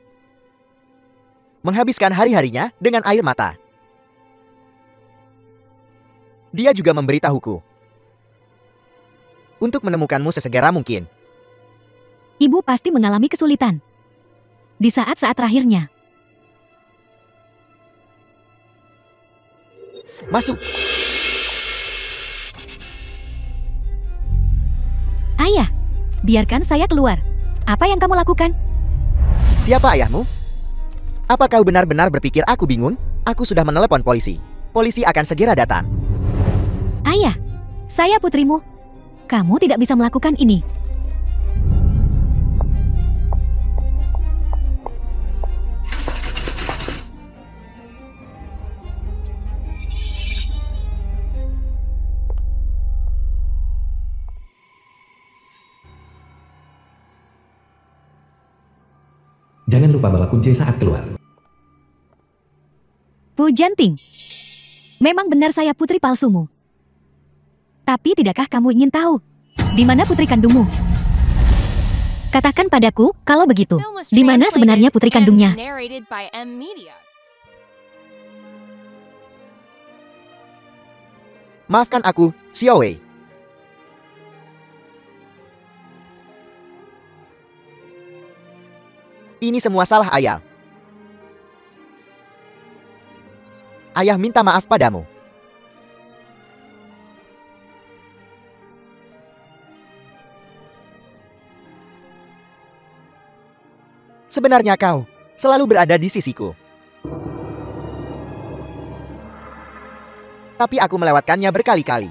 Menghabiskan hari-harinya dengan air mata. Dia juga memberitahuku untuk menemukanmu sesegera mungkin. Ibu pasti mengalami kesulitan di saat-saat terakhirnya. Masuk. Ayah, biarkan saya keluar. Apa yang kamu lakukan? Siapa ayahmu? Apa kau benar-benar berpikir aku bingung? Aku sudah menelepon polisi. Polisi akan segera datang. Ayah, saya putrimu. Kamu tidak bisa melakukan ini. Jangan lupa bawa kunci saat keluar. Bu Janting, memang benar saya putri palsumu. Tapi tidakkah kamu ingin tahu di mana putri kandungmu? Katakan padaku kalau begitu. Film was Di mana sebenarnya translated putri and kandungnya? narrated by M Media. Maafkan aku, Xiaowei. Ini semua salah ayah. Ayah minta maaf padamu. Sebenarnya kau selalu berada di sisiku. Tapi aku melewatkannya berkali-kali.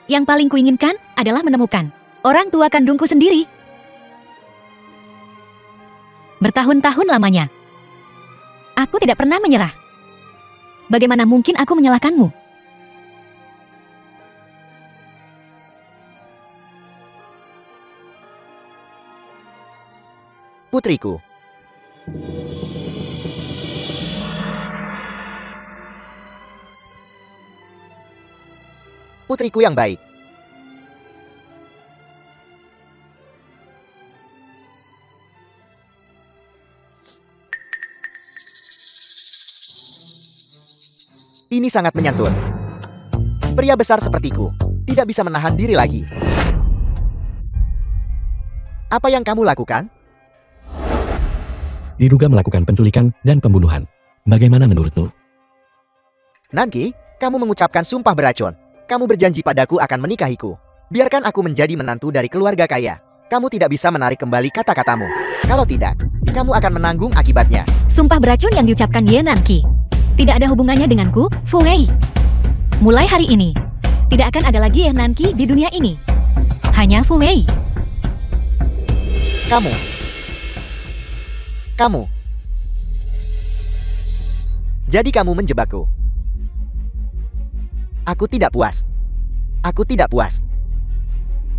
Yang paling kuinginkan adalah menemukan orang tua kandungku sendiri. Bertahun-tahun lamanya, aku tidak pernah menyerah. Bagaimana mungkin aku menyalahkanmu? Putriku. Putriku yang baik. Ini sangat menyantun. Pria besar sepertiku tidak bisa menahan diri lagi. Apa yang kamu lakukan? Diduga melakukan penculikan dan pembunuhan. Bagaimana menurutmu? Nanki, kamu mengucapkan sumpah beracun. Kamu berjanji padaku akan menikahiku. Biarkan aku menjadi menantu dari keluarga kaya. Kamu tidak bisa menarik kembali kata-katamu. Kalau tidak, kamu akan menanggung akibatnya. Sumpah beracun yang diucapkan Ye Nanki tidak ada hubungannya denganku, Fu Wei. Mulai hari ini, tidak akan ada lagi Ye Nanki di dunia ini. Hanya Fu Wei. Kamu. Jadi kamu menjebakku. Aku tidak puas. Aku tidak puas.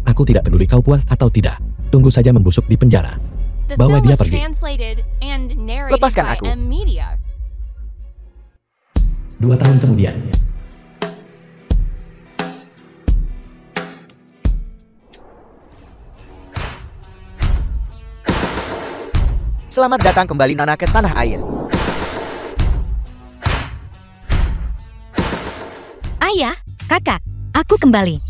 Aku tidak peduli kau puas atau tidak. Tunggu saja membusuk di penjara. The Bawa film dia was pergi. translated and narrated Lepaskan by aku. M Media. 2 tahun kemudian. Selamat datang kembali Nana ke tanah air. Ayah, kakak, aku kembali.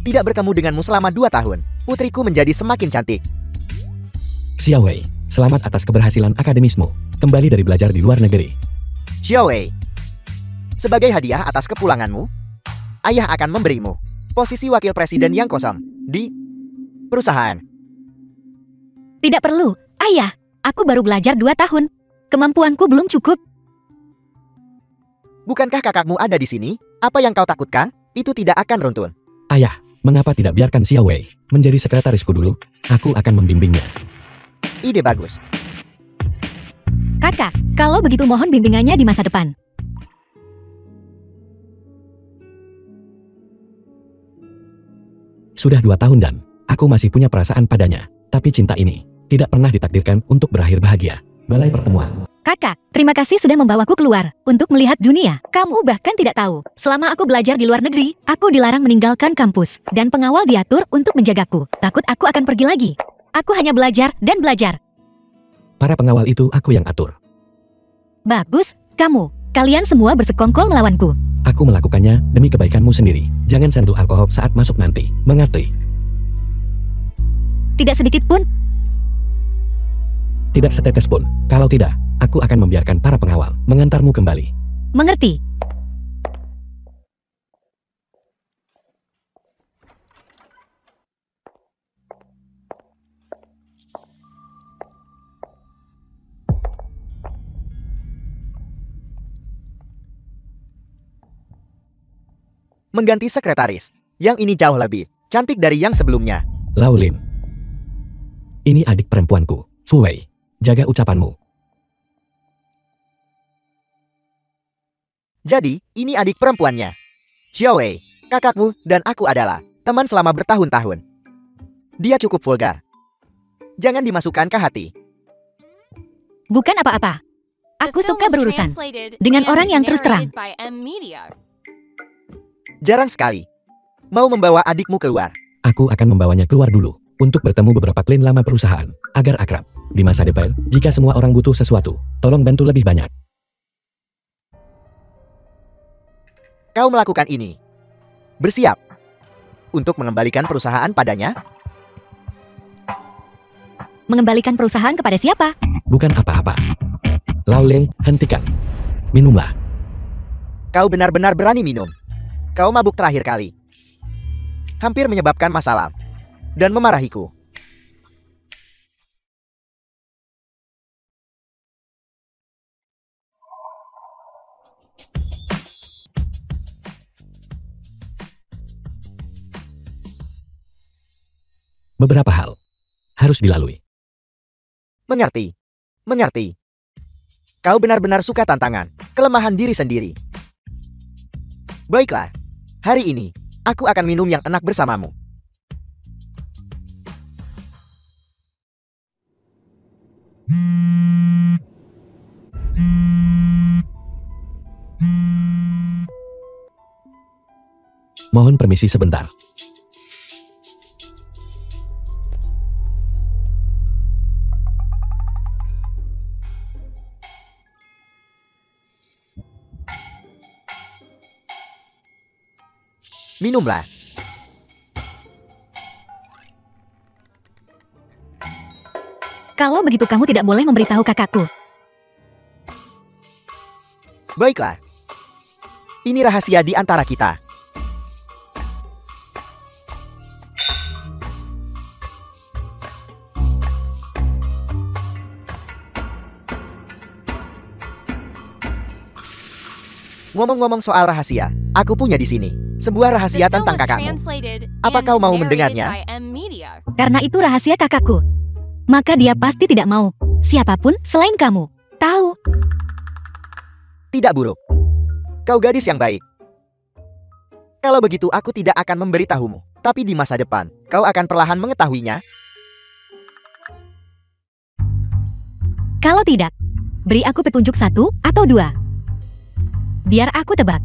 Tidak bertemu denganmu selama 2 tahun. Putriku menjadi semakin cantik. Xiaowei, selamat atas keberhasilan akademismu. Kembali dari belajar di luar negeri. Xiaowei. Sebagai hadiah atas kepulanganmu, ayah akan memberimu posisi wakil presiden yang kosong di perusahaan. Tidak perlu, ayah. Aku baru belajar 2 tahun. Kemampuanku belum cukup. Bukankah kakakmu ada di sini? Apa yang kau takutkan? Itu tidak akan runtun. Ayah, mengapa tidak biarkan Xiaowei menjadi sekretarisku dulu? Aku akan membimbingnya. Ide bagus. Kakak, kalau begitu mohon bimbingannya di masa depan. Sudah 2 tahun dan aku masih punya perasaan padanya. Tapi cinta ini tidak pernah ditakdirkan untuk berakhir bahagia. Balai pertemuan. Kakak, terima kasih sudah membawaku keluar untuk melihat dunia. Kamu bahkan tidak tahu, selama aku belajar di luar negeri, aku dilarang meninggalkan kampus, dan pengawal diatur untuk menjagaku. Takut aku akan pergi lagi. Aku hanya belajar dan belajar. Para pengawal itu aku yang atur. Bagus, kamu. Kalian semua bersekongkol melawanku. Aku melakukannya demi kebaikanmu sendiri. Jangan sentuh alkohol saat masuk nanti. Mengerti? Tidak sedikit pun. Tidak setetes pun. Kalau tidak, aku akan membiarkan para pengawal mengantarmu kembali. Mengerti? Mengganti sekretaris. Yang ini jauh lebih cantik dari yang sebelumnya. Laulin. Ini adik perempuanku, Fu Wei. Jaga ucapanmu. Jadi, ini adik perempuannya. Xiao Wei, kakakmu dan aku adalah teman selama bertahun-tahun. Dia cukup vulgar. Jangan dimasukkan ke hati. Bukan apa-apa. The Aku film suka was berurusan translated dengan and orang yang terus terang. narrated by M Media. Jarang sekali. Mau membawa adikmu keluar. Aku akan membawanya keluar dulu untuk bertemu beberapa klien lama perusahaan agar akrab. Di masa depan, jika semua orang butuh sesuatu, tolong bantu lebih banyak. Kau melakukan ini. Bersiap untuk mengembalikan perusahaan padanya. Mengembalikan perusahaan kepada siapa? Bukan apa-apa. Laulin, hentikan. Minumlah. Kau benar-benar berani minum. Kau mabuk terakhir kali. Hampir menyebabkan masalah. Dan memarahiku. Beberapa hal harus dilalui. Mengerti. Mengerti. Kau benar-benar suka tantangan, kelemahan diri sendiri. Baiklah. Hari ini, aku akan minum yang enak bersamamu. Mohon permisi sebentar. Minumlah. Kalau begitu kamu tidak boleh memberitahu kakakku. Baiklah. Ini rahasia di antara kita. Ngomong-ngomong soal rahasia, aku punya di sini sebuah rahasia The film tentang was kakakmu. translated Apa and kau mau narrated mendengarnya? by M Media. Karena itu rahasia kakakku. Maka dia pasti tidak mau. Siapapun selain kamu tahu. Tidak buruk. Kau gadis yang baik. Kalau begitu aku tidak akan memberitahumu. Tapi di masa depan, kau akan perlahan mengetahuinya. Kalau tidak, beri aku petunjuk 1 atau 2. Biar aku tebak.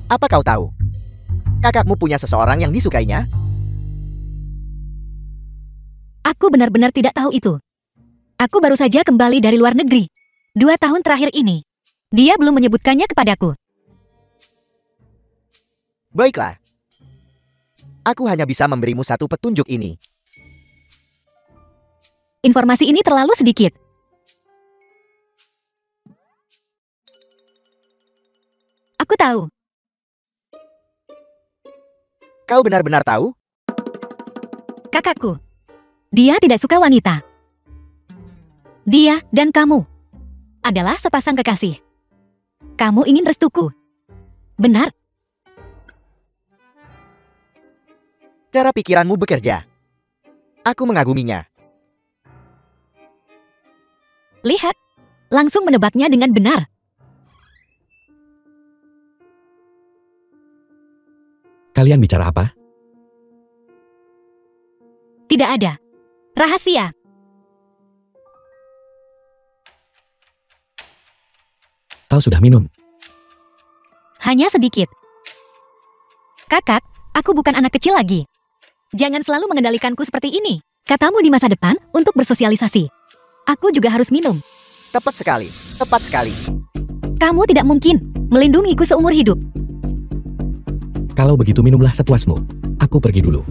Apa kau tahu? Kakakmu punya seseorang yang disukainya? Aku benar-benar tidak tahu itu. Aku baru saja kembali dari luar negeri. 2 tahun terakhir ini. Dia belum menyebutkannya kepadaku. Baiklah. Aku hanya bisa memberimu satu petunjuk ini. Informasi ini terlalu sedikit. Aku tahu. Kau benar-benar tahu? Kakakku. Dia tidak suka wanita. Dia dan kamu adalah sepasang kekasih. Kamu ingin restuku. Benar? Cara pikiranmu bekerja. Aku mengaguminya. Lihat. Langsung menebaknya dengan benar. Kalian bicara apa? Tidak ada. Rahasia. Kau sudah minum. Hanya sedikit. Kakak, aku bukan anak kecil lagi. Jangan selalu mengendalikanku seperti ini. Katamu di masa depan untuk bersosialisasi. Aku juga harus minum. Tepat sekali, tepat sekali. Kamu tidak mungkin melindungiku seumur hidup. Kalau begitu minumlah sepuasmu. Aku pergi dulu.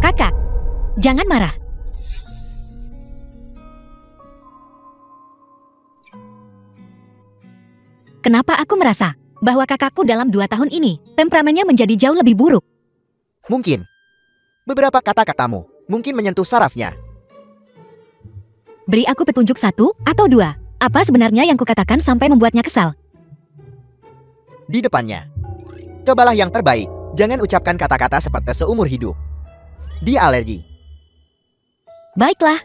Kakak, jangan marah. Kenapa aku merasa bahwa kakakku dalam 2 tahun ini temperamennya menjadi jauh lebih buruk? Mungkin. Beberapa kata-katamu mungkin menyentuh sarafnya. Beri aku petunjuk 1 atau 2. Apa sebenarnya yang kukatakan sampai membuatnya kesal? Di depannya. Cobalah yang terbaik. Jangan ucapkan kata-kata seperti seumur hidup. Dia alergi. Baiklah.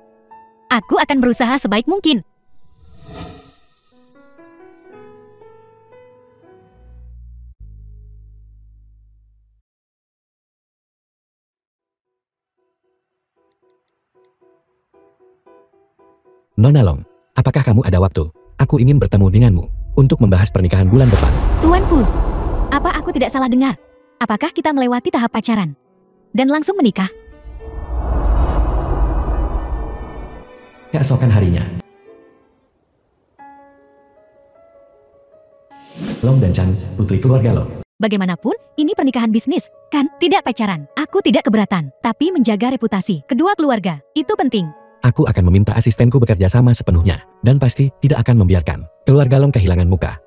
Aku akan berusaha sebaik mungkin. Nona Long, apakah kamu ada waktu? Aku ingin bertemu denganmu untuk membahas pernikahan bulan depan. Tuan Fu, apa aku tidak salah dengar? Apakah kita melewati tahap pacaran dan langsung menikah? Keesokan harinya, Long dan Chan, putri keluarga Long. Bagaimanapun, ini pernikahan bisnis, kan? Tidak pacaran. Aku tidak keberatan, tapi menjaga reputasi kedua keluarga, itu penting. Aku akan meminta asistenku bekerja sama sepenuhnya, dan pasti tidak akan membiarkan keluarga Long kehilangan muka.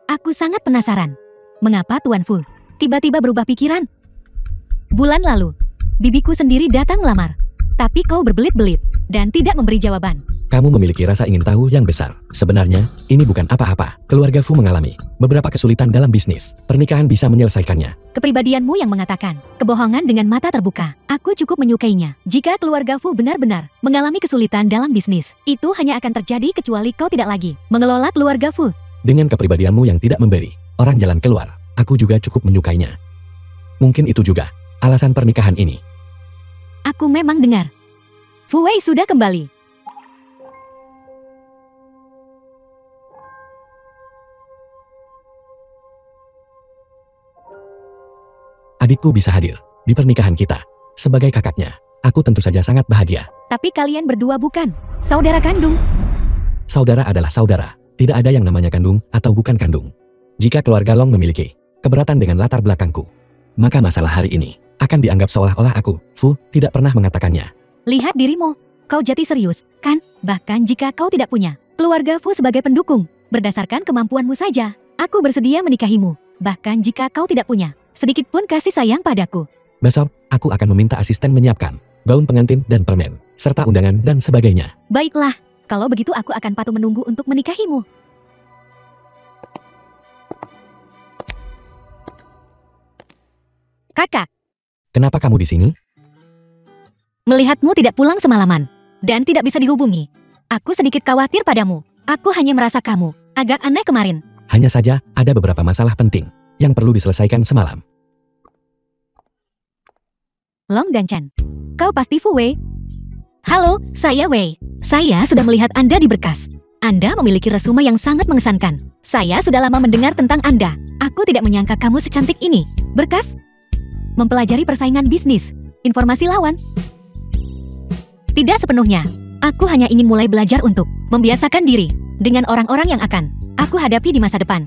Aku sangat penasaran. Mengapa Tuan Fu tiba-tiba berubah pikiran? Bulan lalu, bibiku sendiri datang melamar. Tapi kau berbelit-belit dan tidak memberi jawaban. Kamu memiliki rasa ingin tahu yang besar. Sebenarnya, ini bukan apa-apa. Keluarga Fu mengalami beberapa kesulitan dalam bisnis. Pernikahan bisa menyelesaikannya. Kepribadianmu yang mengatakan kebohongan dengan mata terbuka. Aku cukup menyukainya. Jika keluarga Fu benar-benar mengalami kesulitan dalam bisnis, itu hanya akan terjadi kecuali kau tidak lagi mengelola keluarga Fu. Dengan kepribadianmu yang tidak memberi orang jalan keluar, aku juga cukup menyukainya. Mungkin itu juga alasan pernikahan ini. Aku memang dengar. Fu Wei sudah kembali. Adikku bisa hadir di pernikahan kita. Sebagai kakaknya, aku tentu saja sangat bahagia. Tapi kalian berdua bukan saudara kandung. Saudara adalah saudara. Tidak ada yang namanya kandung atau bukan kandung. Jika keluarga Long memiliki keberatan dengan latar belakangku, maka masalah hari ini akan dianggap seolah-olah aku, Fu, tidak pernah mengatakannya. Lihat dirimu. Kau jati serius, kan? Bahkan jika kau tidak punya keluarga Fu sebagai pendukung, berdasarkan kemampuanmu saja, aku bersedia menikahimu. Bahkan jika kau tidak punya sedikit pun kasih sayang padaku. Besok, aku akan meminta asisten menyiapkan gaun pengantin dan permen, serta undangan dan sebagainya. Baiklah, kalau begitu aku akan patuh menunggu untuk menikahimu. Kakak, Kenapa kamu di sini? melihatmu tidak pulang semalaman dan tidak bisa dihubungi. Aku sedikit khawatir padamu. Aku hanya merasa kamu agak aneh kemarin. Hanya saja, ada beberapa masalah penting yang perlu diselesaikan semalam. Long dan Chan, kau pasti Fu Wei. Halo, saya Wei. Saya sudah melihat Anda di berkas. Anda memiliki resume yang sangat mengesankan. Saya sudah lama mendengar tentang Anda. Aku tidak menyangka kamu secantik ini. Berkas? Mempelajari persaingan bisnis. Informasi lawan? Tidak sepenuhnya. Aku hanya ingin mulai belajar untuk membiasakan diri dengan orang-orang yang akan aku hadapi di masa depan.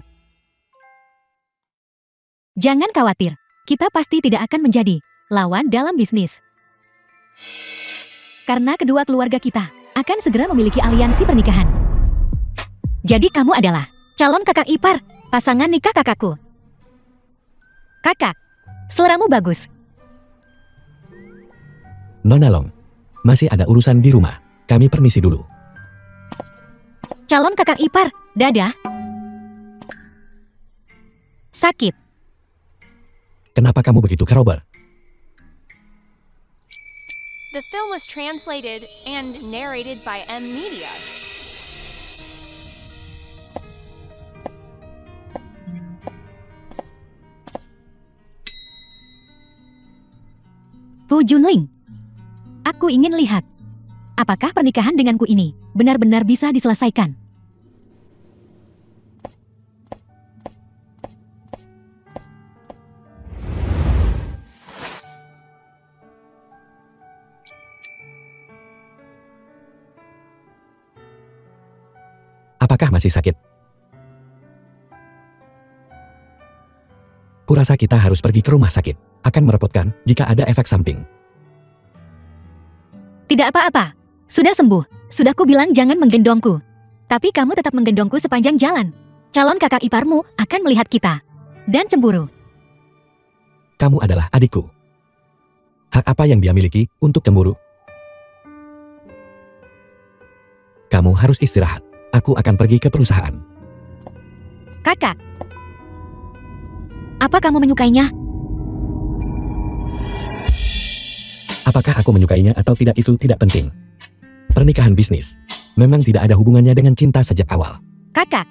Jangan khawatir, kita pasti tidak akan menjadi lawan dalam bisnis. Karena kedua keluarga kita akan segera memiliki aliansi pernikahan. Jadi kamu adalah calon kakak ipar, pasangan nikah kakakku. Kakak, seleramu bagus. Nona Long, masih ada urusan di rumah. Kami permisi dulu. Calon kakak ipar, dadah. Sakit. Kenapa kamu begitu kerober? The film was translated and narrated by M Media. Fu Junling, aku ingin lihat apakah pernikahan denganku ini benar-benar bisa diselesaikan. Apakah masih sakit? Kurasa kita harus pergi ke rumah sakit. Akan merepotkan jika ada efek samping. Tidak apa-apa. Sudah sembuh. Sudah ku bilang jangan menggendongku. Tapi kamu tetap menggendongku sepanjang jalan. Calon kakak iparmu akan melihat kita. Dan cemburu. Kamu adalah adikku. Hak apa yang dia miliki untuk cemburu? Kamu harus istirahat. Aku akan pergi ke perusahaan. Kakak. Apa kamu menyukainya? Apakah aku menyukainya atau tidak itu tidak penting. Pernikahan bisnis memang tidak ada hubungannya dengan cinta sejak awal. Kakak.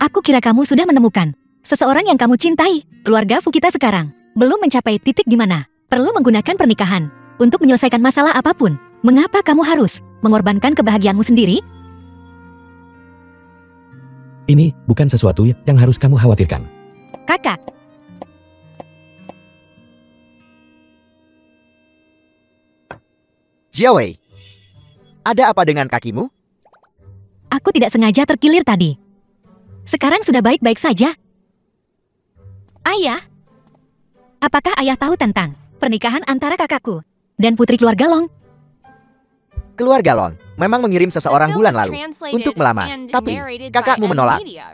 Aku kira kamu sudah menemukan seseorang yang kamu cintai. Keluarga Fukita sekarang belum mencapai titik di mana perlu menggunakan pernikahan untuk menyelesaikan masalah apapun. Mengapa kamu harus mengorbankan kebahagiaanmu sendiri? Ini bukan sesuatu yang harus kamu khawatirkan. Kakak. Jiawei, ada apa dengan kakimu? Aku tidak sengaja terkilir tadi. Sekarang sudah baik-baik saja. Ayah, apakah ayah tahu tentang pernikahan antara kakakku dan putri keluarga Long? Keluarga Lon memang mengirim The seseorang film bulan was lalu translated untuk melamar, and tapi narrated by kakakmu M menolak. Media.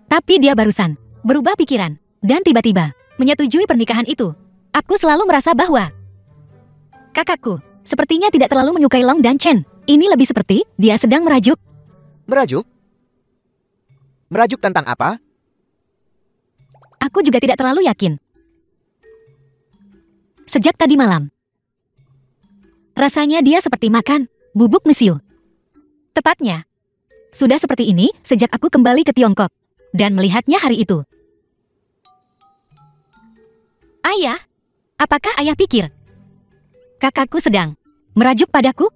Tapi dia barusan berubah pikiran dan tiba-tiba menyetujui pernikahan itu. Aku selalu merasa bahwa kakakku sepertinya tidak terlalu menyukai Long dan Chen. Ini lebih seperti dia sedang merajuk. Merajuk? Merajuk tentang apa? Aku juga tidak terlalu yakin. Sejak tadi malam, rasanya dia seperti makan bubuk mesiu. Tepatnya, sudah seperti ini sejak aku kembali ke Tiongkok dan melihatnya hari itu. Ayah, apakah ayah pikir kakakku sedang merajuk padaku?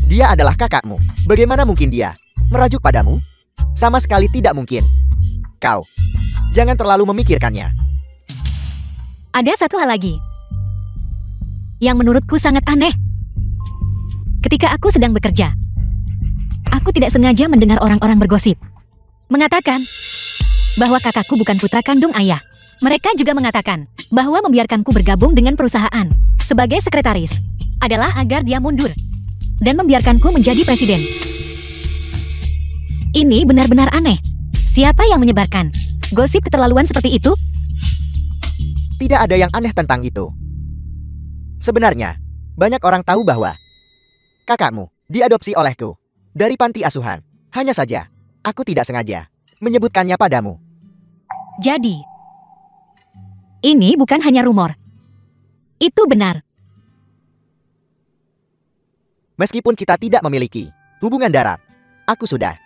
Dia adalah kakakmu. Bagaimana mungkin dia merajuk padamu? Sama sekali tidak mungkin. Kau, jangan terlalu memikirkannya. Ada satu hal lagi yang menurutku sangat aneh. Ketika aku sedang bekerja, aku tidak sengaja mendengar orang-orang bergosip, mengatakan bahwa kakakku bukan putra kandung ayah. Mereka juga mengatakan bahwa membiarkanku bergabung dengan perusahaan sebagai sekretaris adalah agar dia mundur dan membiarkanku menjadi presiden. Ini benar-benar aneh. Siapa yang menyebarkan gosip keterlaluan seperti itu? Tidak ada yang aneh tentang itu. Sebenarnya, banyak orang tahu bahwa kakakmu diadopsi olehku dari panti asuhan. Hanya saja, aku tidak sengaja menyebutkannya padamu. Jadi, ini bukan hanya rumor. Itu benar. Meskipun kita tidak memiliki hubungan darat, aku sudah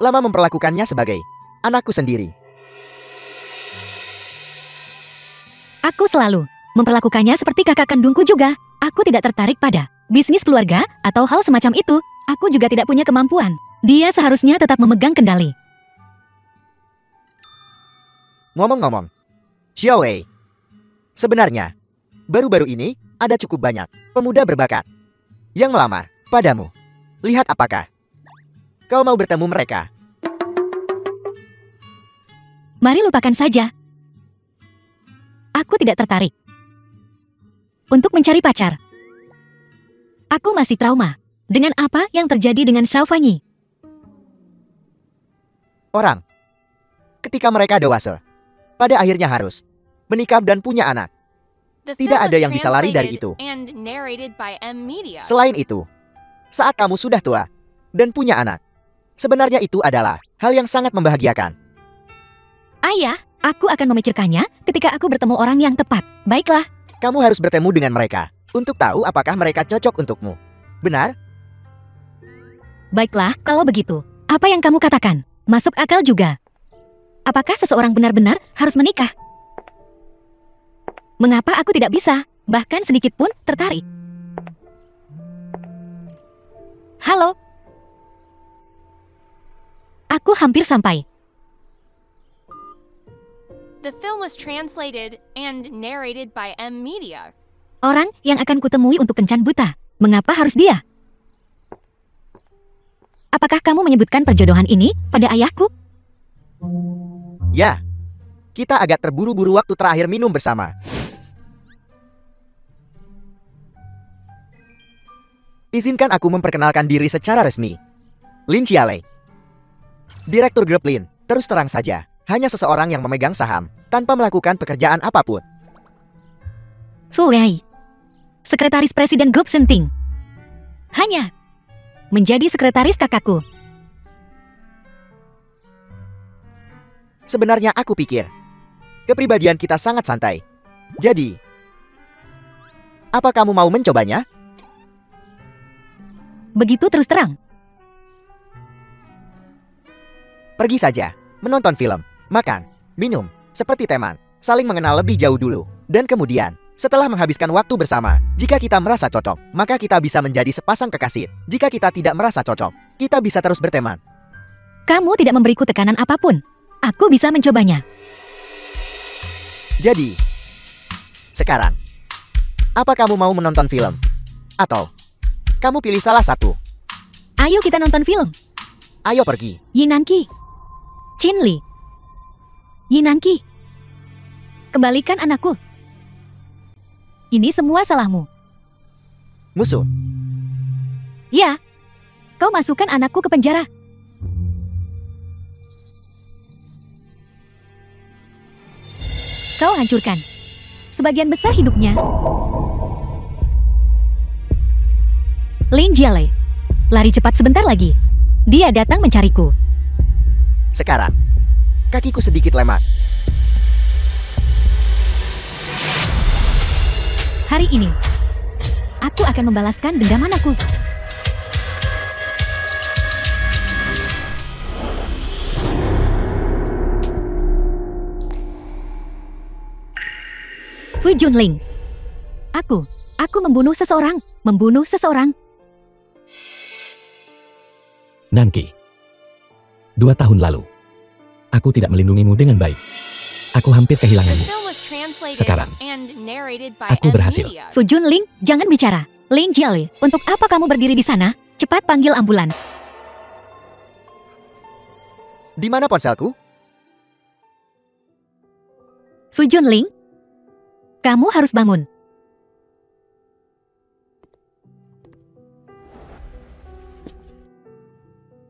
lama memperlakukannya sebagai anakku sendiri. Aku selalu memperlakukannya seperti kakak kandungku juga. Aku tidak tertarik pada bisnis keluarga atau hal semacam itu. Aku juga tidak punya kemampuan. Dia seharusnya tetap memegang kendali. Ngomong-ngomong, Xiaowei, sebenarnya, baru-baru ini ada cukup banyak pemuda berbakat yang melamar padamu. Lihat apakah kau mau bertemu mereka. Mari lupakan saja. Aku tidak tertarik untuk mencari pacar. Aku masih trauma dengan apa yang terjadi dengan Xiao Fanyi. Orang, ketika mereka dewasa, pada akhirnya harus menikah dan punya anak. The Tidak film ada was yang bisa lari dari translated itu. and narrated by M Media. Selain itu, saat kamu sudah tua dan punya anak, sebenarnya itu adalah hal yang sangat membahagiakan. Ayah, aku akan memikirkannya ketika aku bertemu orang yang tepat. Baiklah, Kamu harus bertemu dengan mereka untuk tahu apakah mereka cocok untukmu. Benar? baiklah kalau begitu. Apa yang kamu katakan masuk akal juga. Apakah seseorang benar-benar harus menikah? Mengapa aku tidak bisa, bahkan sedikit pun tertarik? Halo? Aku hampir sampai. The film was translated and narrated by M Media. Orang yang akan kutemui untuk kencan buta. Mengapa harus dia? Apakah kamu menyebutkan perjodohan ini pada ayahku? Ya, kita agak terburu-buru waktu terakhir minum bersama. Izinkan aku memperkenalkan diri secara resmi. Lin Chiale, Direktur grup Lin. Terus terang saja, hanya seseorang yang memegang saham, tanpa melakukan pekerjaan apapun. Fu Wei, Sekretaris Presiden Grup Senting. Hanya menjadi sekretaris kakakku. Sebenarnya aku pikir, kepribadian kita sangat santai. Jadi, apa kamu mau mencobanya? Begitu terus terang. Pergi saja, menonton film, makan, minum, seperti teman, saling mengenal lebih jauh dulu. Dan kemudian, setelah menghabiskan waktu bersama, jika kita merasa cocok, maka kita bisa menjadi sepasang kekasih. Jika kita tidak merasa cocok, kita bisa terus berteman. Kamu tidak memberiku tekanan apapun. Aku bisa mencobanya. Jadi, sekarang, apa kamu mau menonton film? Atau, kamu pilih salah satu? Ayo kita nonton film. Ayo pergi. Yinanki, Qin Li, Yinanki, kembalikan anakku. Ini semua salahmu. Musuh. Ya, kau masukkan anakku ke penjara. Kau hancurkan sebagian besar hidupnya. Lin Jiale, lari cepat sebentar lagi. Dia datang mencariku. Sekarang, kakiku sedikit lemah. Hari ini, aku akan membalaskan dendam anakku. Fu Junling. Aku membunuh seseorang. Nanki. 2 tahun lalu, aku tidak melindungimu dengan baik. Aku hampir The kehilanganmu. film was translated Sekarang, and narrated by aku M berhasil. Media. Fu Junling, jangan bicara. Lin Jiale, untuk apa kamu berdiri di sana? Cepat panggil ambulans. Di mana ponselku? Fu Junling, kamu harus bangun.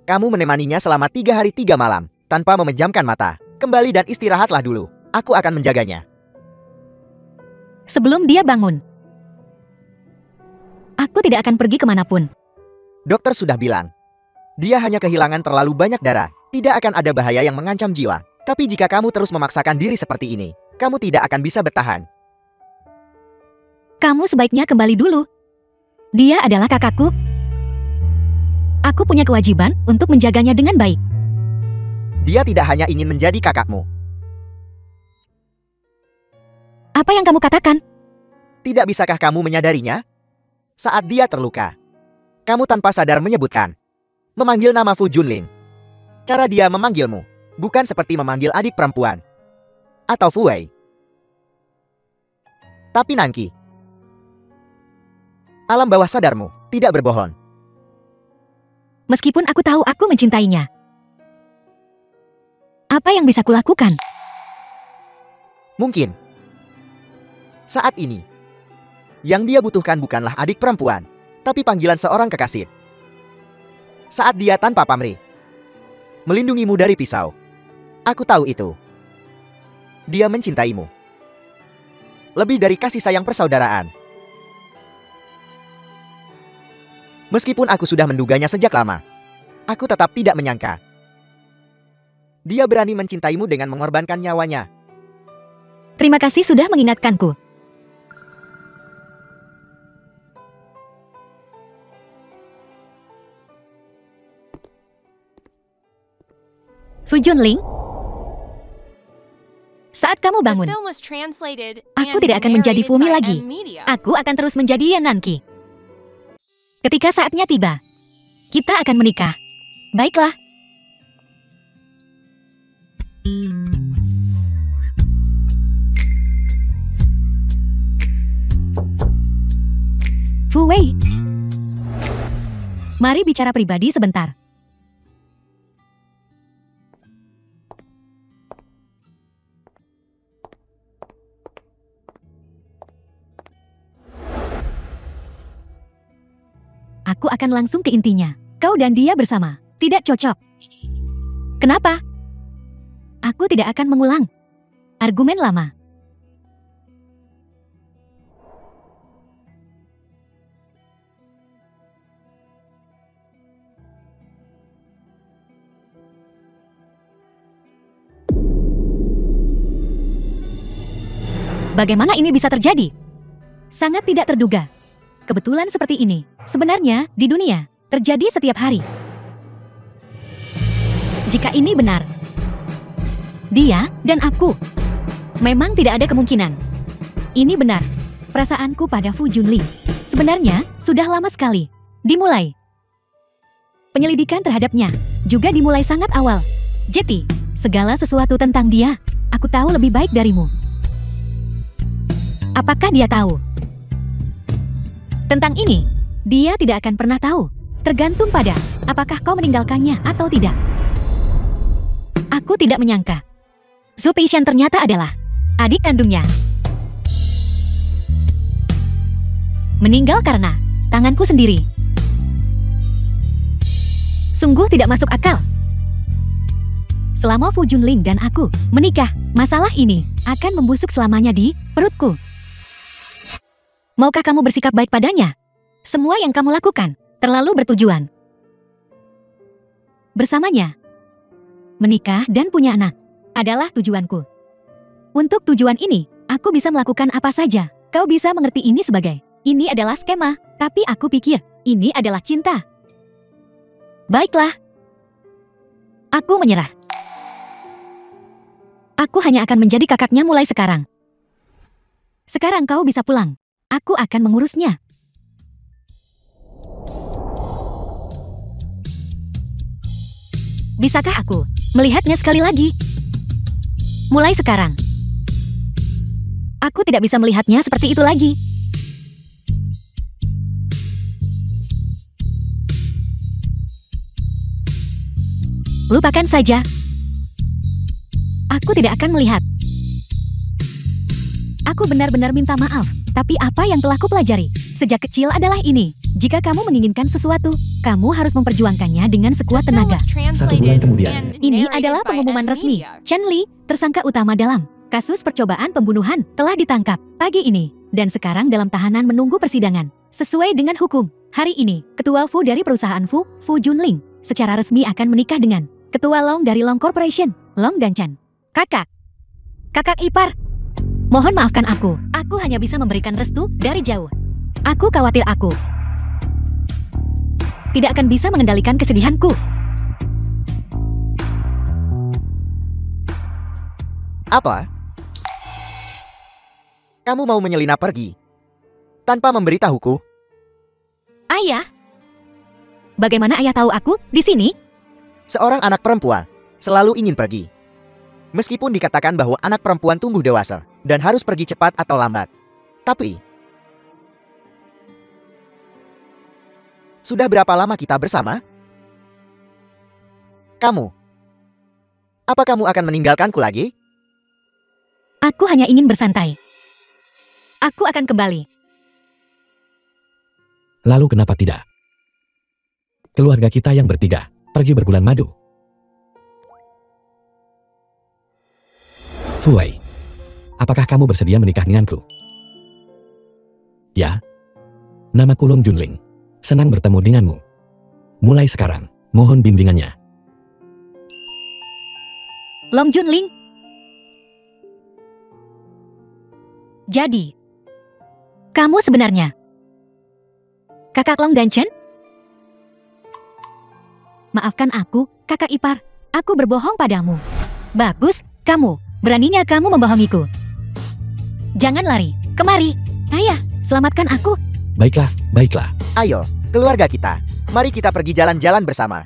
Kamu menemaninya selama 3 hari 3 malam, tanpa memejamkan mata. Kembali dan istirahatlah dulu. Aku akan menjaganya. Sebelum dia bangun, aku tidak akan pergi kemanapun. Dokter sudah bilang, dia hanya kehilangan terlalu banyak darah. Tidak akan ada bahaya yang mengancam jiwa. Tapi jika kamu terus memaksakan diri seperti ini, kamu tidak akan bisa bertahan. Kamu sebaiknya kembali dulu. Dia adalah kakakku. Aku punya kewajiban untuk menjaganya dengan baik. Dia tidak hanya ingin menjadi kakakmu. Apa yang kamu katakan? Tidak bisakah kamu menyadarinya? Saat dia terluka, kamu tanpa sadar menyebutkan, memanggil nama Fu Junling. Cara dia memanggilmu, bukan seperti memanggil adik perempuan. Atau Fu Wei. Tapi Nanki, alam bawah sadarmu tidak berbohong. Meskipun aku tahu aku mencintainya. Apa yang bisa kulakukan? Mungkin. Saat ini, yang dia butuhkan bukanlah adik perempuan, tapi panggilan seorang kekasih. Saat dia tanpa pamrih, melindungimu dari pisau. Aku tahu itu. Dia mencintaimu. Lebih dari kasih sayang persaudaraan. Meskipun aku sudah menduganya sejak lama, aku tetap tidak menyangka. Dia berani mencintaimu dengan mengorbankan nyawanya. Terima kasih sudah mengingatkanku. Fu Junling, saat kamu The bangun, film was translated aku and tidak akan menjadi narrated Fumi by lagi. M Media. Aku akan terus menjadi Yananki. Ketika saatnya tiba, kita akan menikah. Baiklah. Fu Wei, mari bicara pribadi sebentar. aku akan langsung ke intinya. Kau dan dia bersama. Tidak cocok. Kenapa? Aku tidak akan mengulang argumen lama. Bagaimana ini bisa terjadi? Sangat tidak terduga. Kebetulan seperti ini, sebenarnya di dunia, terjadi setiap hari. Jika ini benar, dia dan aku, memang tidak ada kemungkinan. Ini benar, perasaanku pada Fu Junling. Sebenarnya, sudah lama sekali. Dimulai. Penyelidikan terhadapnya, juga dimulai sangat awal. Jetty, segala sesuatu tentang dia, aku tahu lebih baik darimu. Apakah dia tahu? Tentang ini, dia tidak akan pernah tahu. Tergantung pada apakah kau meninggalkannya atau tidak. Aku tidak menyangka. Zhu Peishan ternyata adalah adik kandungnya. Meninggal karena tanganku sendiri. Sungguh tidak masuk akal. Selama Fu Junling dan aku menikah, masalah ini akan membusuk selamanya di perutku. Maukah kamu bersikap baik padanya? Semua yang kamu lakukan terlalu bertujuan. Bersamanya, menikah dan punya anak adalah tujuanku. Untuk tujuan ini, aku bisa melakukan apa saja. Kau bisa mengerti ini sebagai, ini adalah skema, tapi aku pikir, ini adalah cinta. Baiklah. Aku menyerah. Aku hanya akan menjadi kakaknya mulai sekarang. Sekarang kau bisa pulang. Aku akan mengurusnya. Bisakah aku melihatnya sekali lagi? Mulai sekarang. Aku tidak bisa melihatnya seperti itu lagi. Lupakan saja. Aku tidak akan melihat. Aku benar-benar minta maaf. Tapi apa yang telah kupelajari sejak kecil adalah ini. Jika kamu menginginkan sesuatu, kamu harus memperjuangkannya dengan sekuat tenaga. 1 bulan kemudian. Ini adalah pengumuman resmi. Chen Li, tersangka utama dalam kasus percobaan pembunuhan, telah ditangkap pagi ini. Dan sekarang dalam tahanan menunggu persidangan. Sesuai dengan hukum, hari ini, Ketua Fu dari perusahaan Fu Junling, secara resmi akan menikah dengan Ketua Long dari Long Corporation, Long dan Chan. Kakak ipar. Mohon maafkan aku hanya bisa memberikan restu dari jauh. Aku khawatir aku tidak akan bisa mengendalikan kesedihanku. Apa? Kamu mau menyelinap pergi tanpa memberitahuku? Ayah? Bagaimana ayah tahu aku di sini? Seorang anak perempuan selalu ingin pergi. Meskipun dikatakan bahwa anak perempuan tumbuh dewasa dan harus pergi cepat atau lambat. Tapi, sudah berapa lama kita bersama? Apa kamu akan meninggalkanku lagi? Aku hanya ingin bersantai. Aku akan kembali. Lalu kenapa tidak? Keluarga kita yang bertiga pergi berbulan madu. Fu Wei, apakah kamu bersedia menikah denganku? Ya. Namaku Long Junling. Senang bertemu denganmu. Mulai sekarang, mohon bimbingannya. Long Junling. Jadi, kamu sebenarnya kakak Long dan Chen? Maafkan aku, kakak ipar. Aku berbohong padamu. Bagus, kamu. Beraninya kamu membohongiku. Jangan lari. Kemari. Ayah, selamatkan aku. Baiklah. Ayo, keluarga kita. Mari kita pergi jalan-jalan bersama.